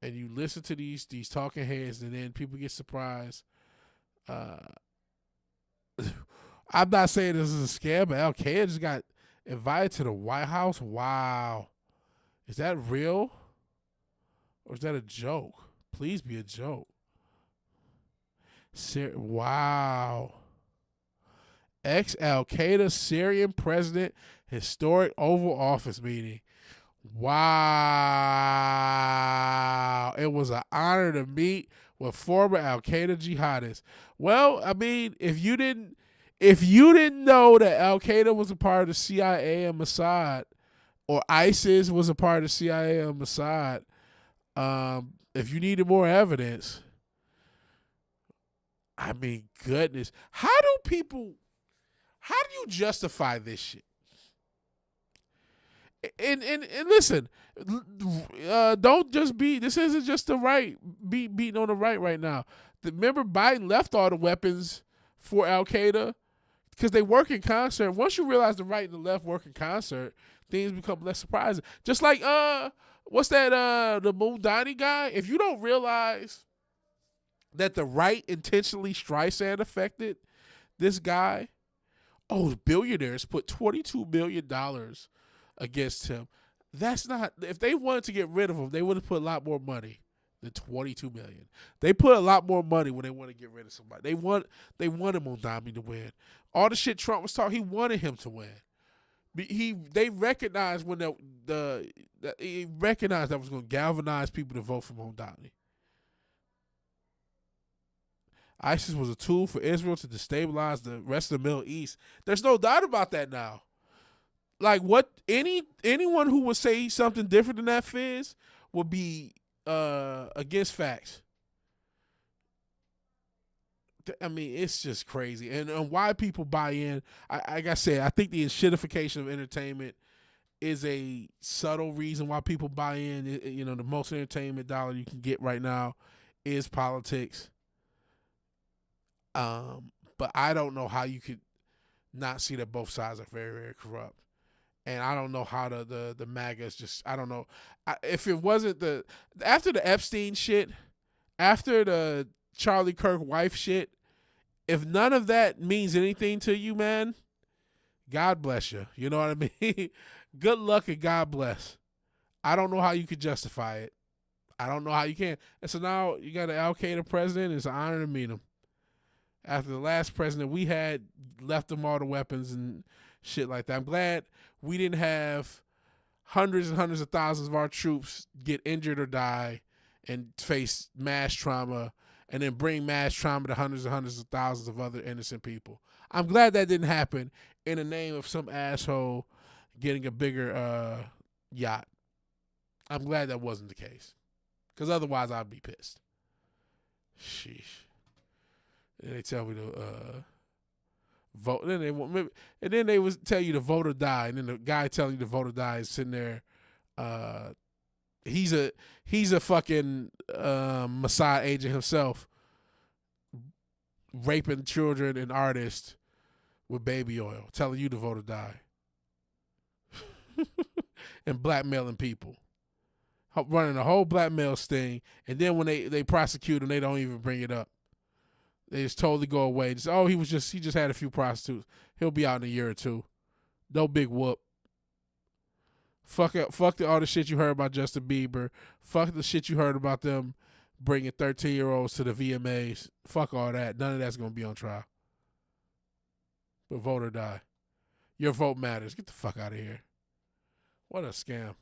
And you listen to these talking heads, and then people get surprised. I'm not saying this is a scam, but Al-Qaeda just got invited to the White House. Wow. Is that real? Or is that a joke? Please be a joke. Wow. Ex-Al-Qaeda Syrian president historic Oval Office meeting. Wow. It was an honor to meet with former Al-Qaeda jihadists. Well, I mean, if you didn't know that Al-Qaeda was a part of the CIA and Mossad, or ISIS was a part of the CIA and Mossad, if you needed more evidence, I mean, goodness. How do you justify this shit? And listen, don't just be, this isn't just the right, beating on the right now. Remember, Biden left all the weapons for Al-Qaeda because they work in concert. Once you realize the right and the left work in concert, things become less surprising. Just like, what's that, the Mundani guy? If you don't realize that the right intentionally Streisand affected this guy, the billionaires put $22 million against him. That's not, if they wanted to get rid of him, they would have put a lot more money than $22 million. They put a lot more money when they want to get rid of somebody. They wanted Mondami to win. All the shit Trump was talking, he wanted him to win. They recognized when he recognized that was going to galvanize people to vote for Mondami. ISIS was a tool for Israel to destabilize the rest of the Middle East. There's no doubt about that now. Like, what anyone who would say something different than that, Fizz, would be against facts. I mean, it's just crazy. And why people buy in, like I said, I think the shitification of entertainment is a subtle reason why people buy in. The most entertainment dollar you can get right now is politics. But I don't know how you could not see that both sides are very, very corrupt. And I don't know how the MAGAs just, I don't know. If it wasn't after the Epstein shit, after the Charlie Kirk wife shit, if none of that means anything to you, man, God bless you. You know what I mean? Good luck and God bless. I don't know how you could justify it. I don't know how you can. And so now you got an Al-Qaeda president. It's an honor to meet him. After the last president we had left them all the weapons and shit like that. I'm glad we didn't have hundreds and hundreds of thousands of our troops get injured or die and face mass trauma and then bring mass trauma to hundreds and hundreds of thousands of other innocent people. I'm glad that didn't happen in the name of some asshole getting a bigger yacht. I'm glad that wasn't the case, because otherwise I'd be pissed. Sheesh. And they tell me to vote. And then they would tell you to vote or die. And then the guy telling you to vote or die is sitting there. He's a fucking Mossad agent himself, raping children and artists with baby oil, telling you to vote or die, and blackmailing people, running a whole blackmail sting. And then when they prosecute him, they don't even bring it up. They just totally go away. Just, he just had a few prostitutes. He'll be out in a year or two. No big whoop. Fuck all the shit you heard about Justin Bieber. Fuck the shit you heard about them bringing 13-year-olds to the VMAs. Fuck all that. None of that's going to be on trial. But vote or die. Your vote matters. Get the fuck out of here. What a scam.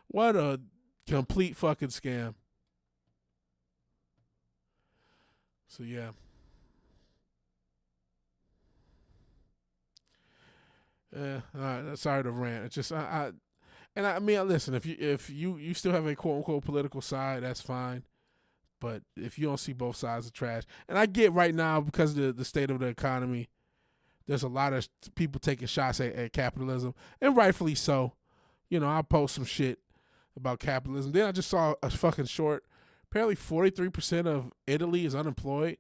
What a complete fucking scam. So, yeah. All right. Sorry to rant. It's just, I mean, listen, if you still have a quote unquote political side, that's fine. But if you don't see both sides of trash, and I get right now because of the state of the economy, there's a lot of people taking shots at capitalism, and rightfully so. You know, I post some shit about capitalism. Then I just saw a fucking short. Apparently 43% of Italy is unemployed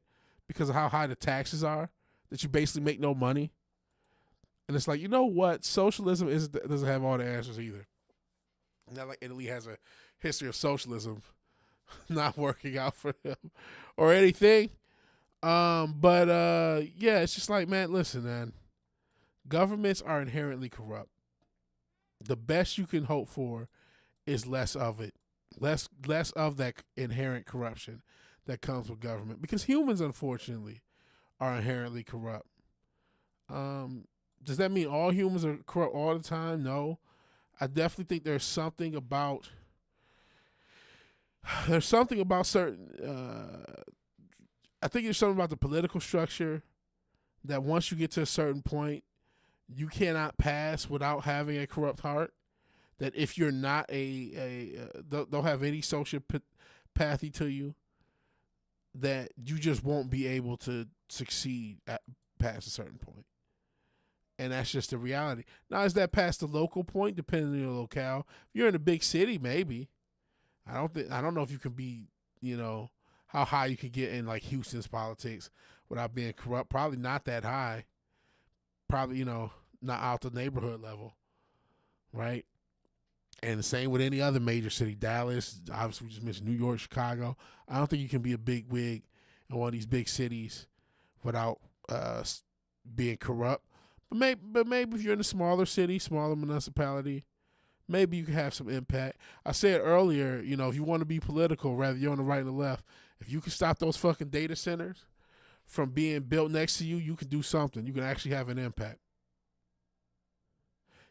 because of how high the taxes are, that you basically make no money. And it's like, you know what? Socialism doesn't have all the answers either. Not like Italy has a history of socialism not working out for them or anything. But yeah, it's just like, man, listen, man. Governments are inherently corrupt. The best you can hope for is less of it. Less of that inherent corruption that comes with government. Because humans, unfortunately, are inherently corrupt. Does that mean all humans are corrupt all the time? No. I definitely think there's something about certain I think there's something about the political structure that once you get to a certain point, you cannot pass without having a corrupt heart. That if you're not don't have any sociopathy to you, that you just won't be able to succeed past a certain point. And that's just the reality. Now, is that past the local point, depending on your locale? If you're in a big city, maybe. I don't know if you can be, you know, how high you can get in like Houston's politics without being corrupt. Probably not that high. Probably, you know, not out the neighborhood level, right? And the same with any other major city. Dallas, obviously we just mentioned New York, Chicago. I don't think you can be a big wig in one of these big cities without being corrupt. But maybe if you're in a smaller city, smaller municipality, maybe you can have some impact. I said earlier, you know, if you want to be political, rather you're on the right and the left, if you can stop those fucking data centers from being built next to you, you can do something. You can actually have an impact.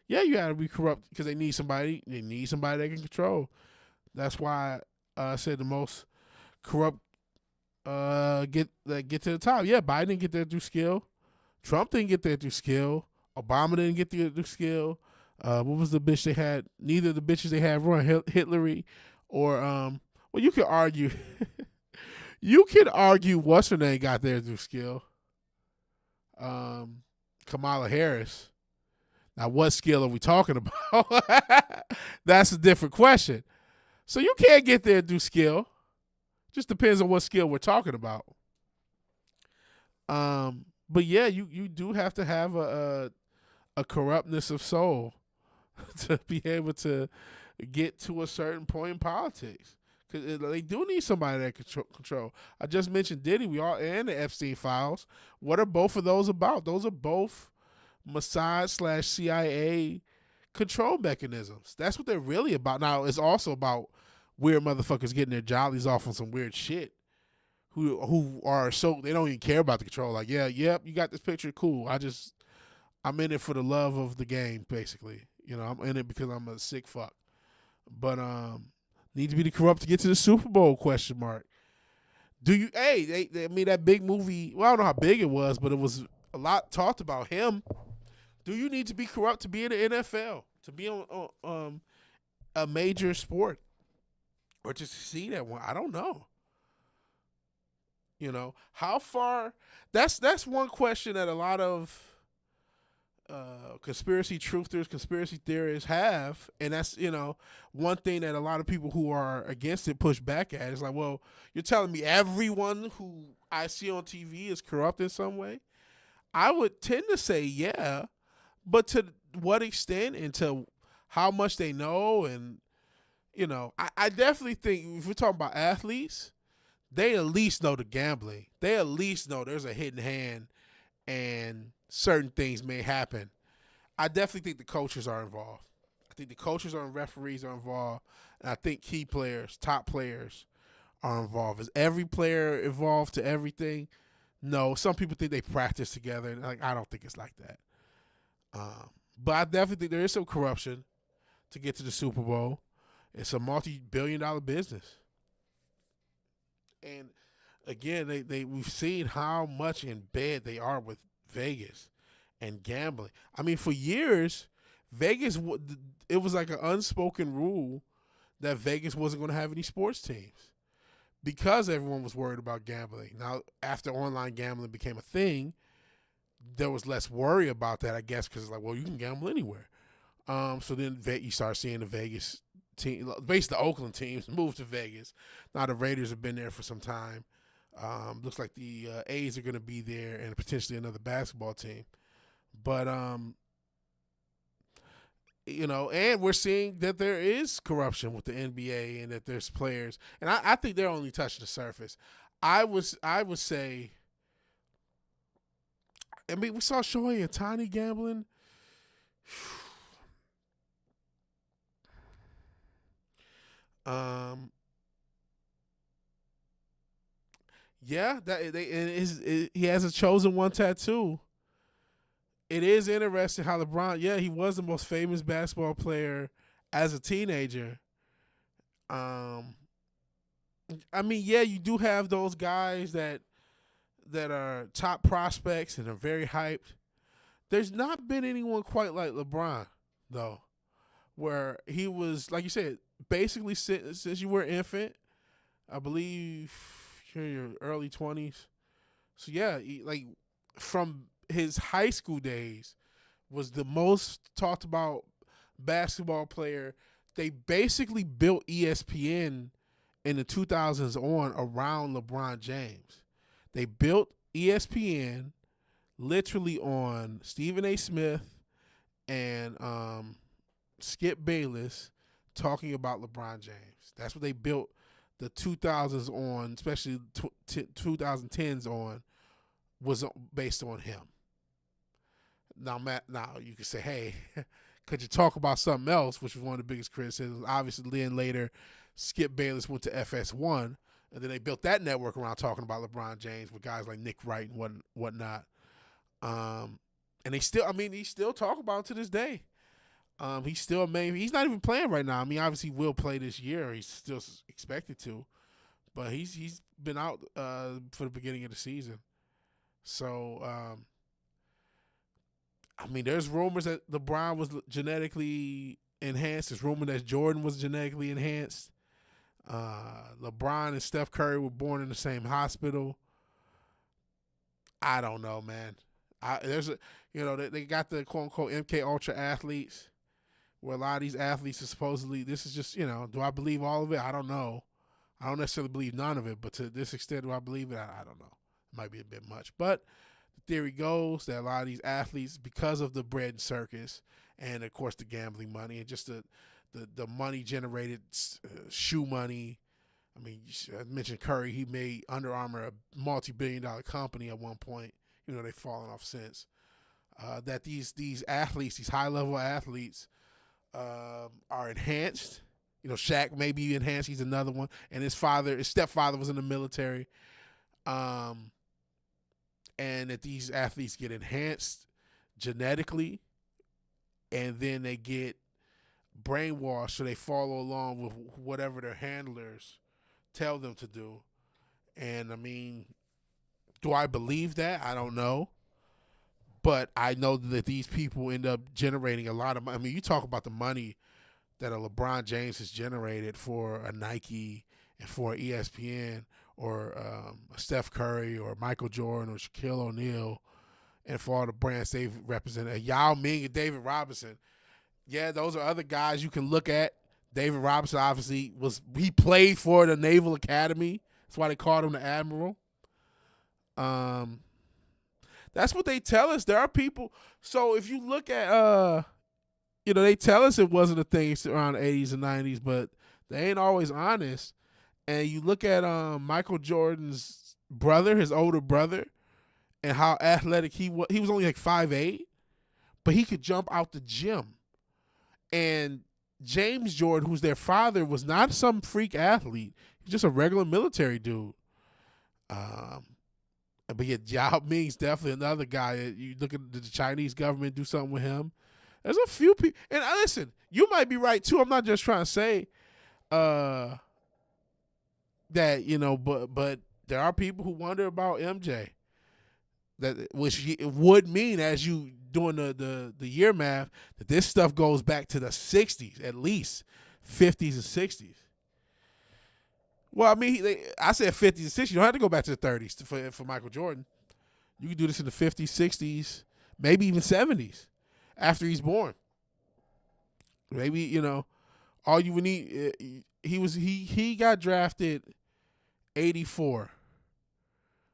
Yeah, you gotta be corrupt because they need somebody. They need somebody they can control. That's why I said the most corrupt get to the top. Yeah, Biden didn't get there through skill. Trump didn't get there through skill. Obama didn't get there through skill. What was the bitch they had? Neither of the bitches they had run Hillary or well, you could argue. You could argue what's her name got there through skill. Kamala Harris. Now, what skill are we talking about? That's a different question. So you can't get there through skill. Just depends on what skill we're talking about. But yeah, you do have to have a corruptness of soul to be able to get to a certain point in politics. Because they do need somebody that can control. I just mentioned Diddy, and the Epstein files. What are both of those about? Those are both Mossad/CIA control mechanisms. That's what they're really about. Now, it's also about weird motherfuckers getting their jollies off on some weird shit. Who are so they don't even care about the control. Like, you got this picture, cool. I'm in it for the love of the game, basically. You know, I'm in it because I'm a sick fuck. But need to be the corrupt to get to the Super Bowl ? Do you? Hey, I mean that big movie. Well, I don't know how big it was, but it was a lot talked about him. Do you need to be corrupt to be in the NFL, to be on a major sport, or to succeed at one? I don't know. You know, how far? That's one question that a lot of conspiracy truthers, conspiracy theorists have, and that's, you know, one thing that a lot of people who are against it push back at. It's like, well, you're telling me everyone who I see on TV is corrupt in some way? I would tend to say yeah, but to what extent and to how much they know, and, you know, I definitely think if we're talking about athletes, they at least know the gambling. They at least know there's a hidden hand and certain things may happen. I definitely think the coaches are involved. I think the coaches and referees are involved. And I think key players, top players, are involved. Is every player involved to everything? No. Some people think they practice together. And like, I don't think it's like that. But I definitely think there is some corruption to get to the Super Bowl. It's a multi-billion-dollar business. And again, we've seen how much in bed they are with Vegas and gambling. I mean, for years, Vegas, it was like an unspoken rule that Vegas wasn't going to have any sports teams because everyone was worried about gambling. Now, after online gambling became a thing, there was less worry about that, I guess, because it's like, well, you can gamble anywhere. So then you start seeing the Vegas team, basically the Oakland teams, move to Vegas. Now the Raiders have been there for some time. Looks like the A's are going to be there and potentially another basketball team. But, and we're seeing that there is corruption with the NBA and that there's players. And I think they're only touching the surface. I would say, I mean, we saw Shohei Ohtani gambling. Yeah, he has a chosen one tattoo. It is interesting how LeBron, he was the most famous basketball player as a teenager. I mean, you do have those guys that are top prospects and are very hyped. There's not been anyone quite like LeBron, though, where he was, like you said, basically since you were an infant, I believe you're in your early 20s. So, like from his high school days was the most talked about basketball player. They basically built ESPN in the 2000s on around LeBron James. They built ESPN literally on Stephen A. Smith and Skip Bayless talking about LeBron James. That's what they built the 2000s on, especially 2010s on, was based on him. Now, Matt, you can say, hey, could you talk about something else, which was one of the biggest criticisms? Obviously, then later, Skip Bayless went to FS1, and then they built that network around talking about LeBron James with guys like Nick Wright and whatnot. And they still talk about it to this day. He's still he's not even playing right now. I mean, obviously he will play this year. He's still expected to, but he's been out for the beginning of the season. So, I mean, there's rumors that LeBron was genetically enhanced. There's rumor that Jordan was genetically enhanced. LeBron and Steph Curry were born in the same hospital. I don't know, man. They got the quote unquote MK Ultra athletes, where a lot of these athletes are supposedly, this is just, do I believe all of it? I don't know. I don't necessarily believe none of it, but to this extent, do I believe it? I don't know. It might be a bit much. But the theory goes that a lot of these athletes, because of the bread and circus and, of course, the gambling money and just the money generated shoe money. I mean, I mentioned Curry. He made Under Armour a multi-billion-dollar company at one point. They've fallen off since. That these athletes, these high-level athletes, are enhanced. Shaq may be enhanced. He's another one. And his stepfather was in the military. And that these athletes get enhanced genetically, and then they get brainwashed, so they follow along with whatever their handlers tell them to do. And I mean, do I believe that? I don't know. But I know that these people end up generating a lot of money. I mean, you talk about the money that a LeBron James has generated for a Nike and for ESPN, or a Steph Curry or Michael Jordan or Shaquille O'Neal, and for all the brands they've represented. Yao Ming and David Robinson. Yeah, those are other guys you can look at. David Robinson obviously he played for the Naval Academy. That's why they called him the Admiral. That's what they tell us. There are people. So if you look at, they tell us it wasn't a thing around the 80s and 90s, but they ain't always honest. And you look at Michael Jordan's brother, his older brother, and how athletic he was. He was only like 5'8", but he could jump out the gym. And James Jordan, who's their father, was not some freak athlete. He's just a regular military dude. But yeah, Yao Ming's definitely another guy. You look at the Chinese government do something with him. There's a few people, and listen, you might be right too. I'm not just trying to say that but there are people who wonder about MJ. Which would mean, as you doing the year math, that this stuff goes back to the 60s at least, 50s and 60s. Well, I mean, I said 50s and 60s. You don't have to go back to the 30s for Michael Jordan. You can do this in the 50s, 60s, maybe even 70s after he's born. Maybe, all you would need, he got drafted 84.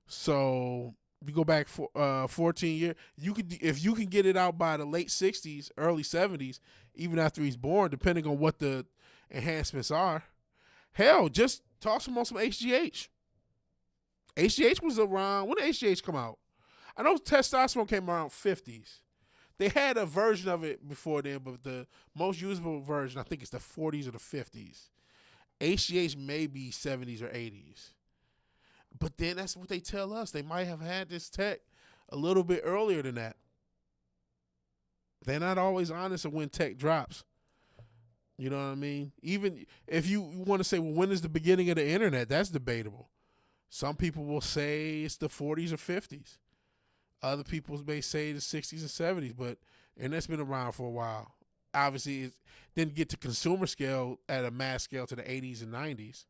So if you go back 14 years, if you can get it out by the late 60s, early 70s, even after he's born, depending on what the enhancements are. Hell, just toss him on some HGH. HGH was around, when did HGH come out? I know testosterone came around 50s. They had a version of it before then, but the most usable version, I think it's the 40s or the 50s. HGH may be 70s or 80s. But then that's what they tell us. They might have had this tech a little bit earlier than that. They're not always honest of when tech drops. You know what I mean? Even if you want to say, well, when is the beginning of the internet? That's debatable. Some people will say it's the 40s or 50s. Other people may say the 60s and 70s, and that's been around for a while. Obviously, it didn't get to consumer scale at a mass scale to the 80s and 90s.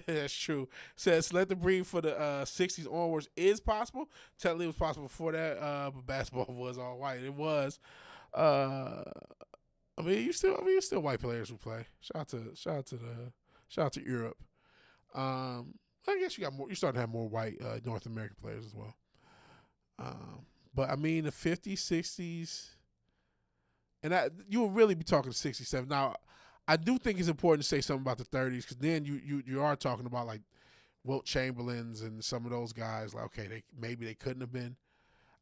That's true. Says let the breed for the 60s onwards is possible. Technically, it was possible before that, but basketball was all white. It was. It's still white players who play. Shout out to Europe. I guess you got more. You're starting to have more white North American players as well. But I mean, the 50s, 60s, and you will really be talking 67. Now, I do think it's important to say something about the 30s, because then you are talking about like Wilt Chamberlains and some of those guys. Like, okay, maybe they couldn't have been.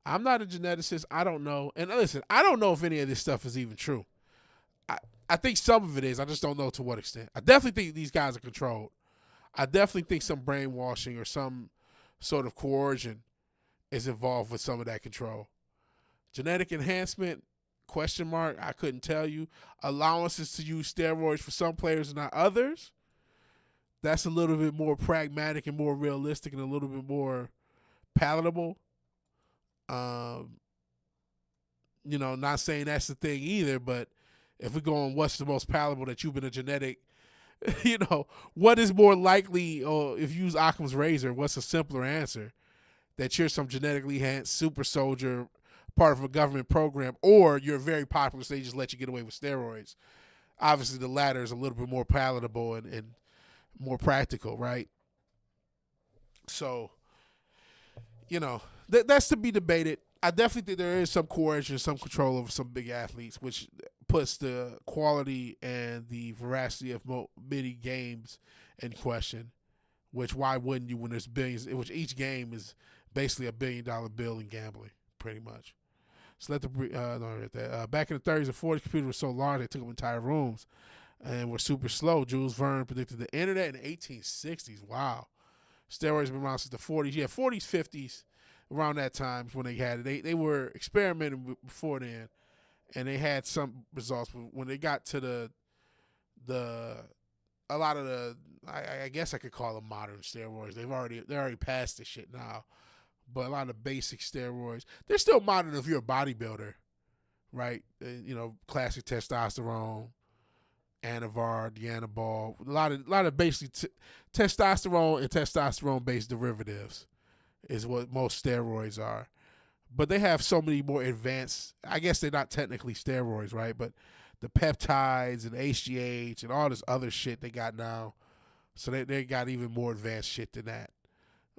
I'm not a geneticist. I don't know. And listen, I don't know if any of this stuff is even true. I think some of it is. I just don't know to what extent. I definitely think these guys are controlled. I definitely think some brainwashing or some sort of coercion is involved with some of that control. Genetic enhancement, ? I couldn't tell you. Allowances to use steroids for some players and not others. That's a little bit more pragmatic and more realistic and a little bit more palatable. Not saying that's the thing either, but if we go on what's the most palatable that you've been a genetic, what is more likely, or if you use Occam's razor, what's a simpler answer? That you're some genetically enhanced super soldier, part of a government program, or you're very popular, so they just let you get away with steroids. Obviously, the latter is a little bit more palatable and more practical, right? So, that's to be debated. I definitely think there is some coercion, some control over some big athletes, which puts the quality and the veracity of many games in question. Which, why wouldn't you when there's billions? Which each game is basically $1 billion bill in gambling, pretty much. So back in the 30s and 40s, computers were so large they took up entire rooms and were super slow. Jules Verne predicted the internet in the 1860s. Wow. Steroids have been around since the 40s. Yeah, 40s, 50s, around that time when they had it. They were experimenting before then, and they had some results. But when they got to a lot of the, I guess I could call them modern steroids. They're already past this shit now. But a lot of basic steroids, they're still modern if you're a bodybuilder, right? Classic testosterone, Anavar, Dianabol, a lot of basically testosterone and testosterone-based derivatives is what most steroids are. But they have so many more advanced, I guess they're not technically steroids, right? But the peptides and HGH and all this other shit they got now. So they got even more advanced shit than that.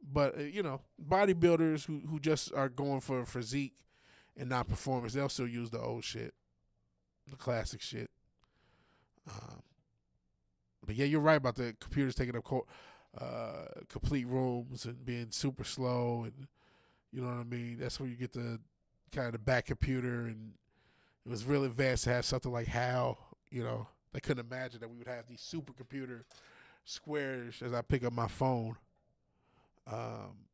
But, bodybuilders who just are going for physique and not performance, they'll still use the old shit, the classic shit. But yeah, you're right about the computers taking up complete rooms and being super slow, and you know what I mean. That's where you get the kind of the back computer, and it was really advanced to have something like HAL. They couldn't imagine that we would have these supercomputer squares as I pick up my phone, um,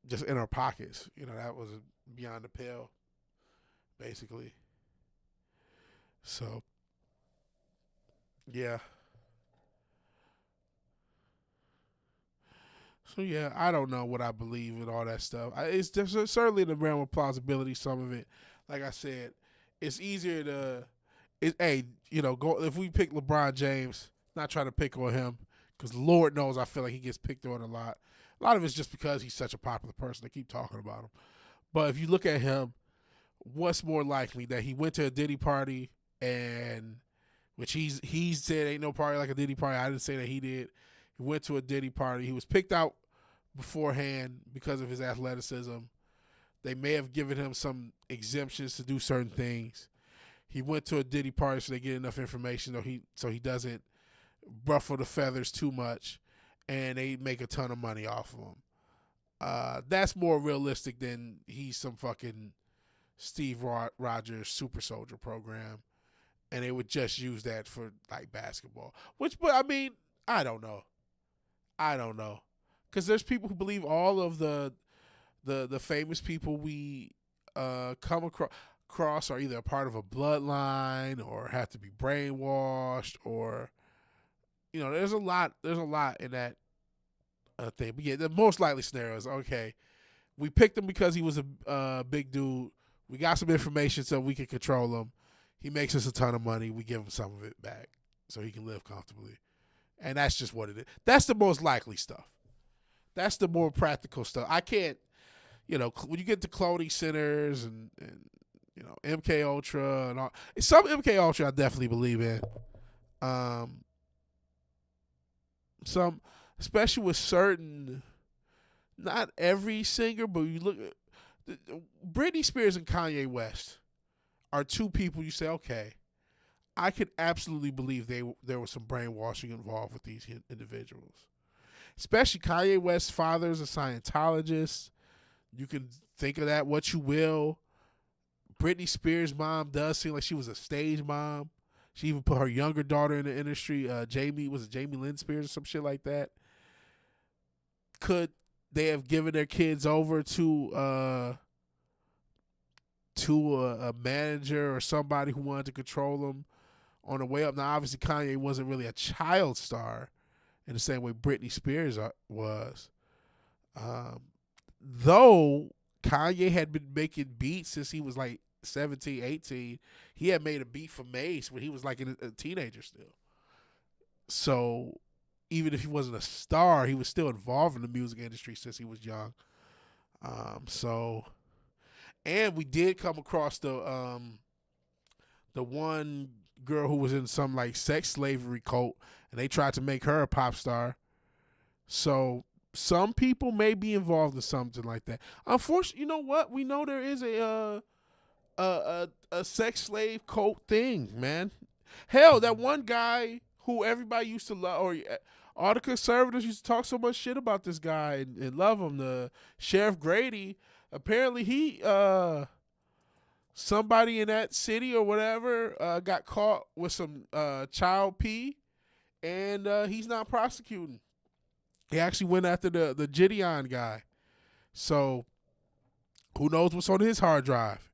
just in our pockets. That was beyond the pale, basically. So, yeah. So yeah, I don't know what I believe in all that stuff. It's just certainly in the realm of plausibility. Some of it, like I said, it's easier to. Hey, go if we pick LeBron James. Not trying to pick on him, because Lord knows I feel like he gets picked on a lot. A lot of it's just because he's such a popular person. They keep talking about him. But if you look at him, what's more likely that he went to a Diddy party, and which he said ain't no party like a Diddy party. I didn't say that he did. He went to a Diddy party. He was picked out beforehand because of his athleticism. They may have given him some exemptions to do certain things. He went to a Diddy party so they get enough information so he doesn't ruffle the feathers too much, and they make a ton of money off of him. That's more realistic than he's some fucking Steve Rogers super soldier program, and they would just use that for like basketball. But I mean, I don't know, because there's people who believe all of the famous people we come across are either a part of a bloodline or have to be brainwashed, or there's a lot in that thing. But yeah, the most likely scenario is, okay, we picked him because he was a big dude. We got some information so we can control him. He makes us a ton of money. We give him some of it back so he can live comfortably. And that's just what it is. That's the most likely stuff. That's the more practical stuff. I can't, when you get to cloning centers and MK Ultra and all, some MK Ultra I definitely believe in. Some, especially with certain, not every singer, but you look at Britney Spears and Kanye West are two people you say, okay, I could absolutely believe there was some brainwashing involved with these individuals. Especially Kanye West's father is a Scientologist. You can think of that what you will. Britney Spears' mom does seem like she was a stage mom. She even put her younger daughter in the industry. Jamie Lynn Spears or some shit like that. Could they have given their kids over to a manager or somebody who wanted to control them on the way up? Now, obviously, Kanye wasn't really a child star in the same way Britney Spears was. Though Kanye had been making beats since he was like 17, 18. He had made a beat for Mace when he was like a teenager still. So even if he wasn't a star, he was still involved in the music industry since he was young. And we did come across the one girl who was in some like sex slavery cult, and they tried to make her a pop star. So some people may be involved in something like that. Unfortunately, you know what? We know there is a sex slave cult thing, man. Hell, that one guy who everybody used to love, or all the conservatives used to talk so much shit about this guy and love him, the Sheriff Grady. Apparently he somebody in that city or whatever got caught with some child pee, and he's not prosecuting. He actually went after the Gideon guy. So who knows what's on his hard drive.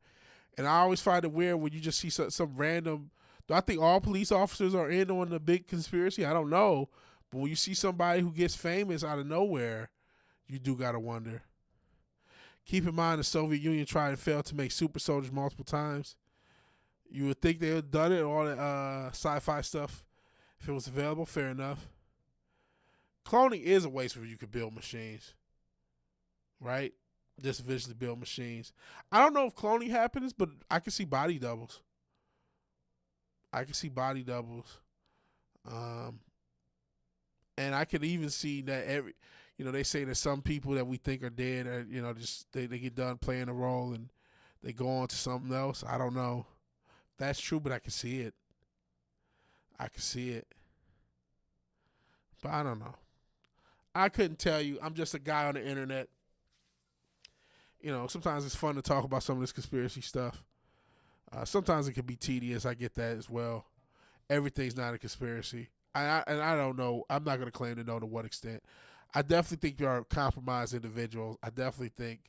And I always find it weird when you just see some random. Do I think all police officers are in on the big conspiracy? I don't know. But when you see somebody who gets famous out of nowhere, you do got to wonder. Keep in mind the Soviet Union tried and failed to make super soldiers multiple times. You would think they would have done it, all the sci-fi stuff, if it was available. Fair enough. Cloning is a waste where you could build machines, right? Just visually build machines. I don't know if cloning happens, but I can see body doubles. And I could even see that they say that some people that we think are dead are, just they get done playing a role and they go on to something else. I don't know if that's true, but I can see it. But I don't know. I couldn't tell you. I'm just a guy on the internet. sometimes it's fun to talk about some of this conspiracy stuff. Sometimes it can be tedious. I get that as well. Everything's not a conspiracy. And I don't know. I'm not going to claim to know to what extent. I definitely think there are compromised individuals. I definitely think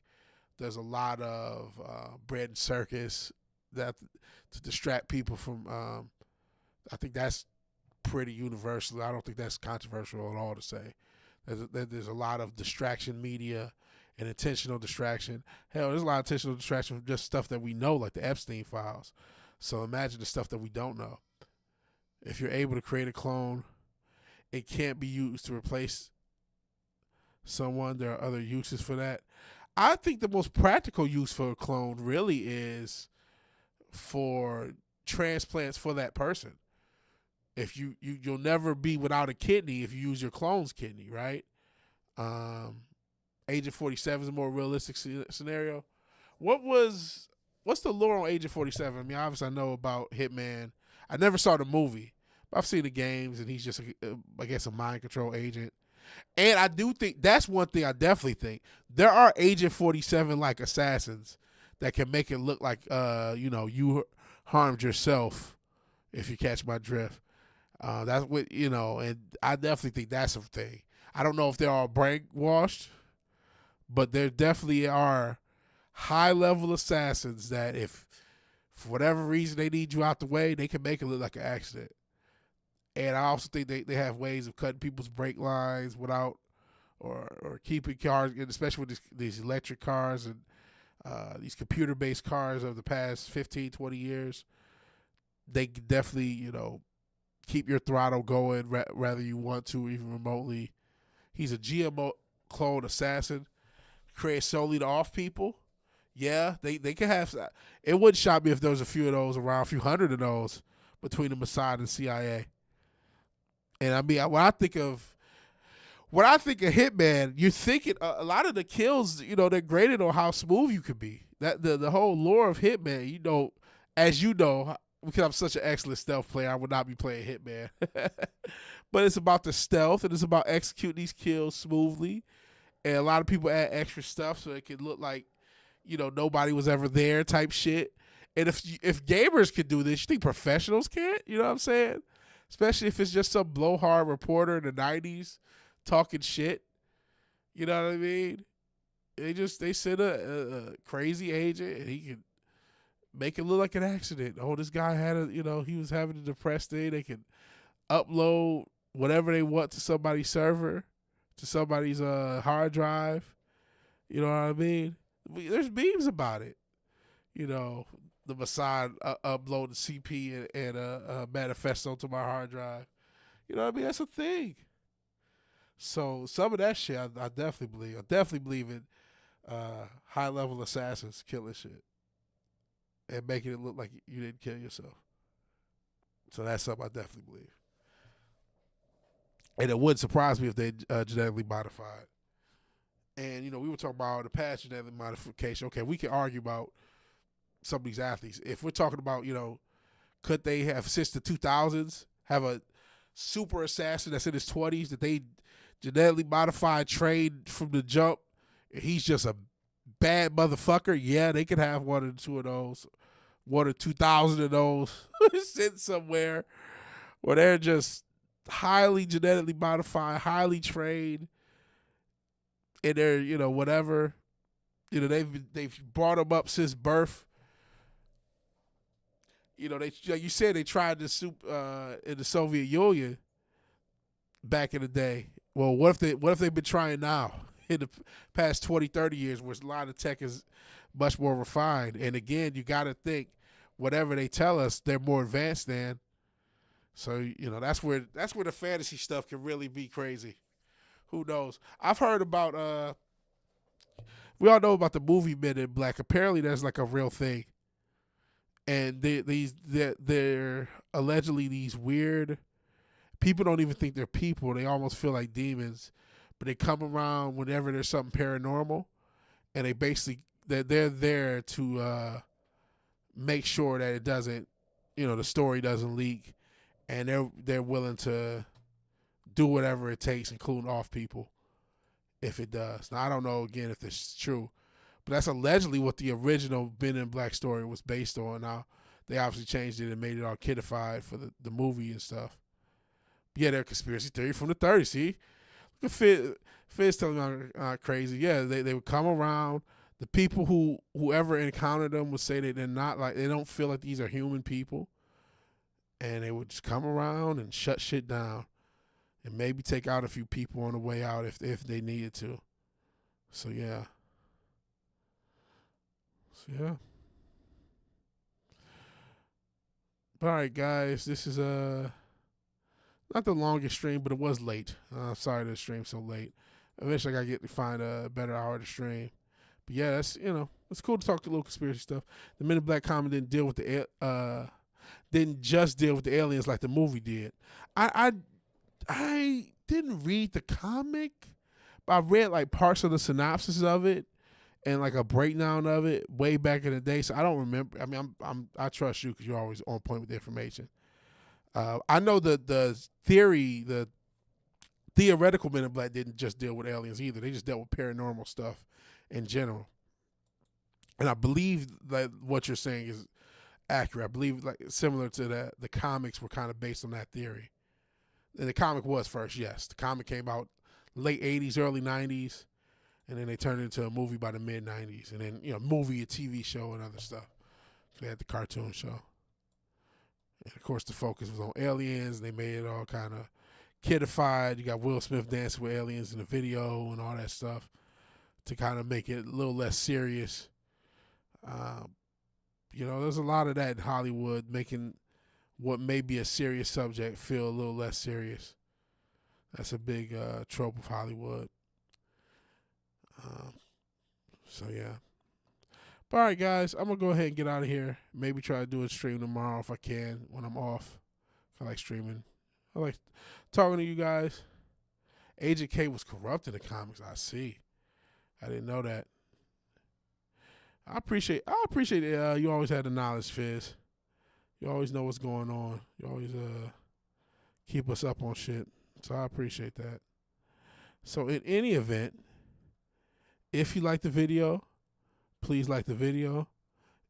there's a lot of bread and circus that to distract people from. I think that's pretty universal. I don't think that's controversial at all to say. There's a lot of distraction media and intentional distraction. Hell, there's a lot of intentional distraction from just stuff that we know, like the Epstein files. So imagine the stuff that we don't know. If you're able to create a clone, it can't be used to replace someone. There are other uses for that. I think the most practical use for a clone really is for transplants for that person. If you'll never be without a kidney if you use your clone's kidney, right? Agent 47 is a more realistic scenario. What's the lore on Agent 47? I mean, obviously I know about Hitman. I never saw the movie, but I've seen the games, and he's just, I guess, a mind control agent. And I do think that's one thing I definitely think. There are Agent 47 like assassins that can make it look like you harmed yourself, if you catch my drift. That's what, and I definitely think that's a thing. I don't know if they're all brainwashed, but there definitely are high-level assassins that if, for whatever reason, they need you out the way, they can make it look like an accident. And I also think they have ways of cutting people's brake lines without, or keeping cars, especially with these electric cars and these computer-based cars of the past 15, 20 years. They definitely, keep your throttle going whether you want to, even remotely. He's a GMO clone assassin, created solely to off people. Yeah, they can have. It wouldn't shock me if there was a few of those around, a few hundred of those between the Mossad and CIA. And I mean, when I think of Hitman, you're thinking a lot of the kills, they're graded on how smooth you can be. That the whole lore of Hitman, as you know, because I'm such an excellent stealth player, I would not be playing Hitman. But it's about the stealth, and it's about executing these kills smoothly. And a lot of people add extra stuff so it can look like, nobody was ever there type shit. And if gamers could do this, you think professionals can't? You know what I'm saying? Especially if it's just some blowhard reporter in the 90s talking shit. You know what I mean? They send a crazy agent, and he can make it look like an accident. Oh, this guy had he was having a depressed day. They can upload whatever they want to somebody's server, to somebody's hard drive. You know what I mean? There's memes about it. The Mossad uploading CP and a manifesto to my hard drive. You know what I mean? That's a thing. So some of that shit, I definitely believe. I definitely believe in high-level assassins killing shit and making it look like you didn't kill yourself. So that's something I definitely believe. And it wouldn't surprise me if they genetically modified. And, we were talking about the past genetic modification. Okay, we can argue about some of these athletes. If we're talking about, could they have, since the 2000s, have a super assassin that's in his 20s that they genetically modified, trained from the jump, and he's just a bad motherfucker? Yeah, they could have one or two of those, 1 or 2,000 of those sitting somewhere where they're just highly genetically modified, highly trained, and they're, whatever. They've brought them up since birth. Like you said, they tried this in the Soviet Union back in the day. Well, what if they've been trying now in the past 20, 30 years, where a lot of tech is much more refined? And again, you got to think whatever they tell us, they're more advanced than. So that's where the fantasy stuff can really be crazy. Who knows? I've heard about we all know about the movie Men in Black. Apparently, that's like a real thing. And they're allegedly these weird people. Don't even think they're people. They almost feel like demons, but they come around whenever there's something paranormal, and they're there to make sure that it doesn't, the story doesn't leak, and they're willing to do whatever it takes, including off people, if it does. Now I don't know again if this is true, But that's allegedly what the original Men in Black story was based on. Now, they obviously changed it and made it all kidified for the movie and stuff. But yeah, they're conspiracy theory from the 30s. See? Look at Fizz telling me I'm crazy. Yeah, they would come around. The people whoever encountered them would say that they're not like, they don't feel like these are human people. And they would just come around and shut shit down. And maybe take out a few people on the way out if they needed to. So yeah. But all right, guys, this is not the longest stream, but it was late. Sorry to stream so late. Eventually, I gotta find a better hour to stream. But yeah, that's it's cool to talk to little conspiracy stuff. The Men in Black comic didn't just deal with the aliens like the movie did. I didn't read the comic, but I read like parts of the synopsis of it and like a breakdown of it way back in the day. So I don't remember. I mean, I trust you because you're always on point with the information. I know the theory, the theoretical Men in Black didn't just deal with aliens either. They just dealt with paranormal stuff in general. And I believe that what you're saying is accurate. I believe like similar to that, the comics were kind of based on that theory. And the comic was first, yes. The comic came out late 80s, early 90s, and then they turned it into a movie by the mid 90s. And then, movie, a TV show, and other stuff. So they had the cartoon show. And of course, the focus was on aliens. They made it all kind of kidified. You got Will Smith dancing with aliens in the video and all that stuff to kind of make it a little less serious. There's a lot of that in Hollywood, making what may be a serious subject feel a little less serious. That's a big trope of Hollywood. So yeah. But all right, guys, I'm gonna go ahead and get out of here. Maybe try to do a stream tomorrow if I can when I'm off. I like streaming. I like talking to you guys. Agent K was corrupt in the comics. I see. I didn't know that. I appreciate you always had the knowledge, Fizz. You always know what's going on. You always keep us up on shit. So I appreciate that. So in any event, if you like the video, please like the video.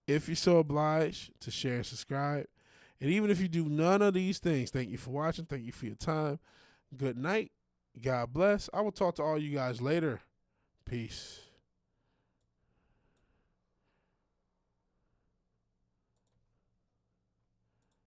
If you're so obliged to share and subscribe. And even if you do none of these things, thank you for watching. Thank you for your time. Good night. God bless. I will talk to all you guys later. Peace.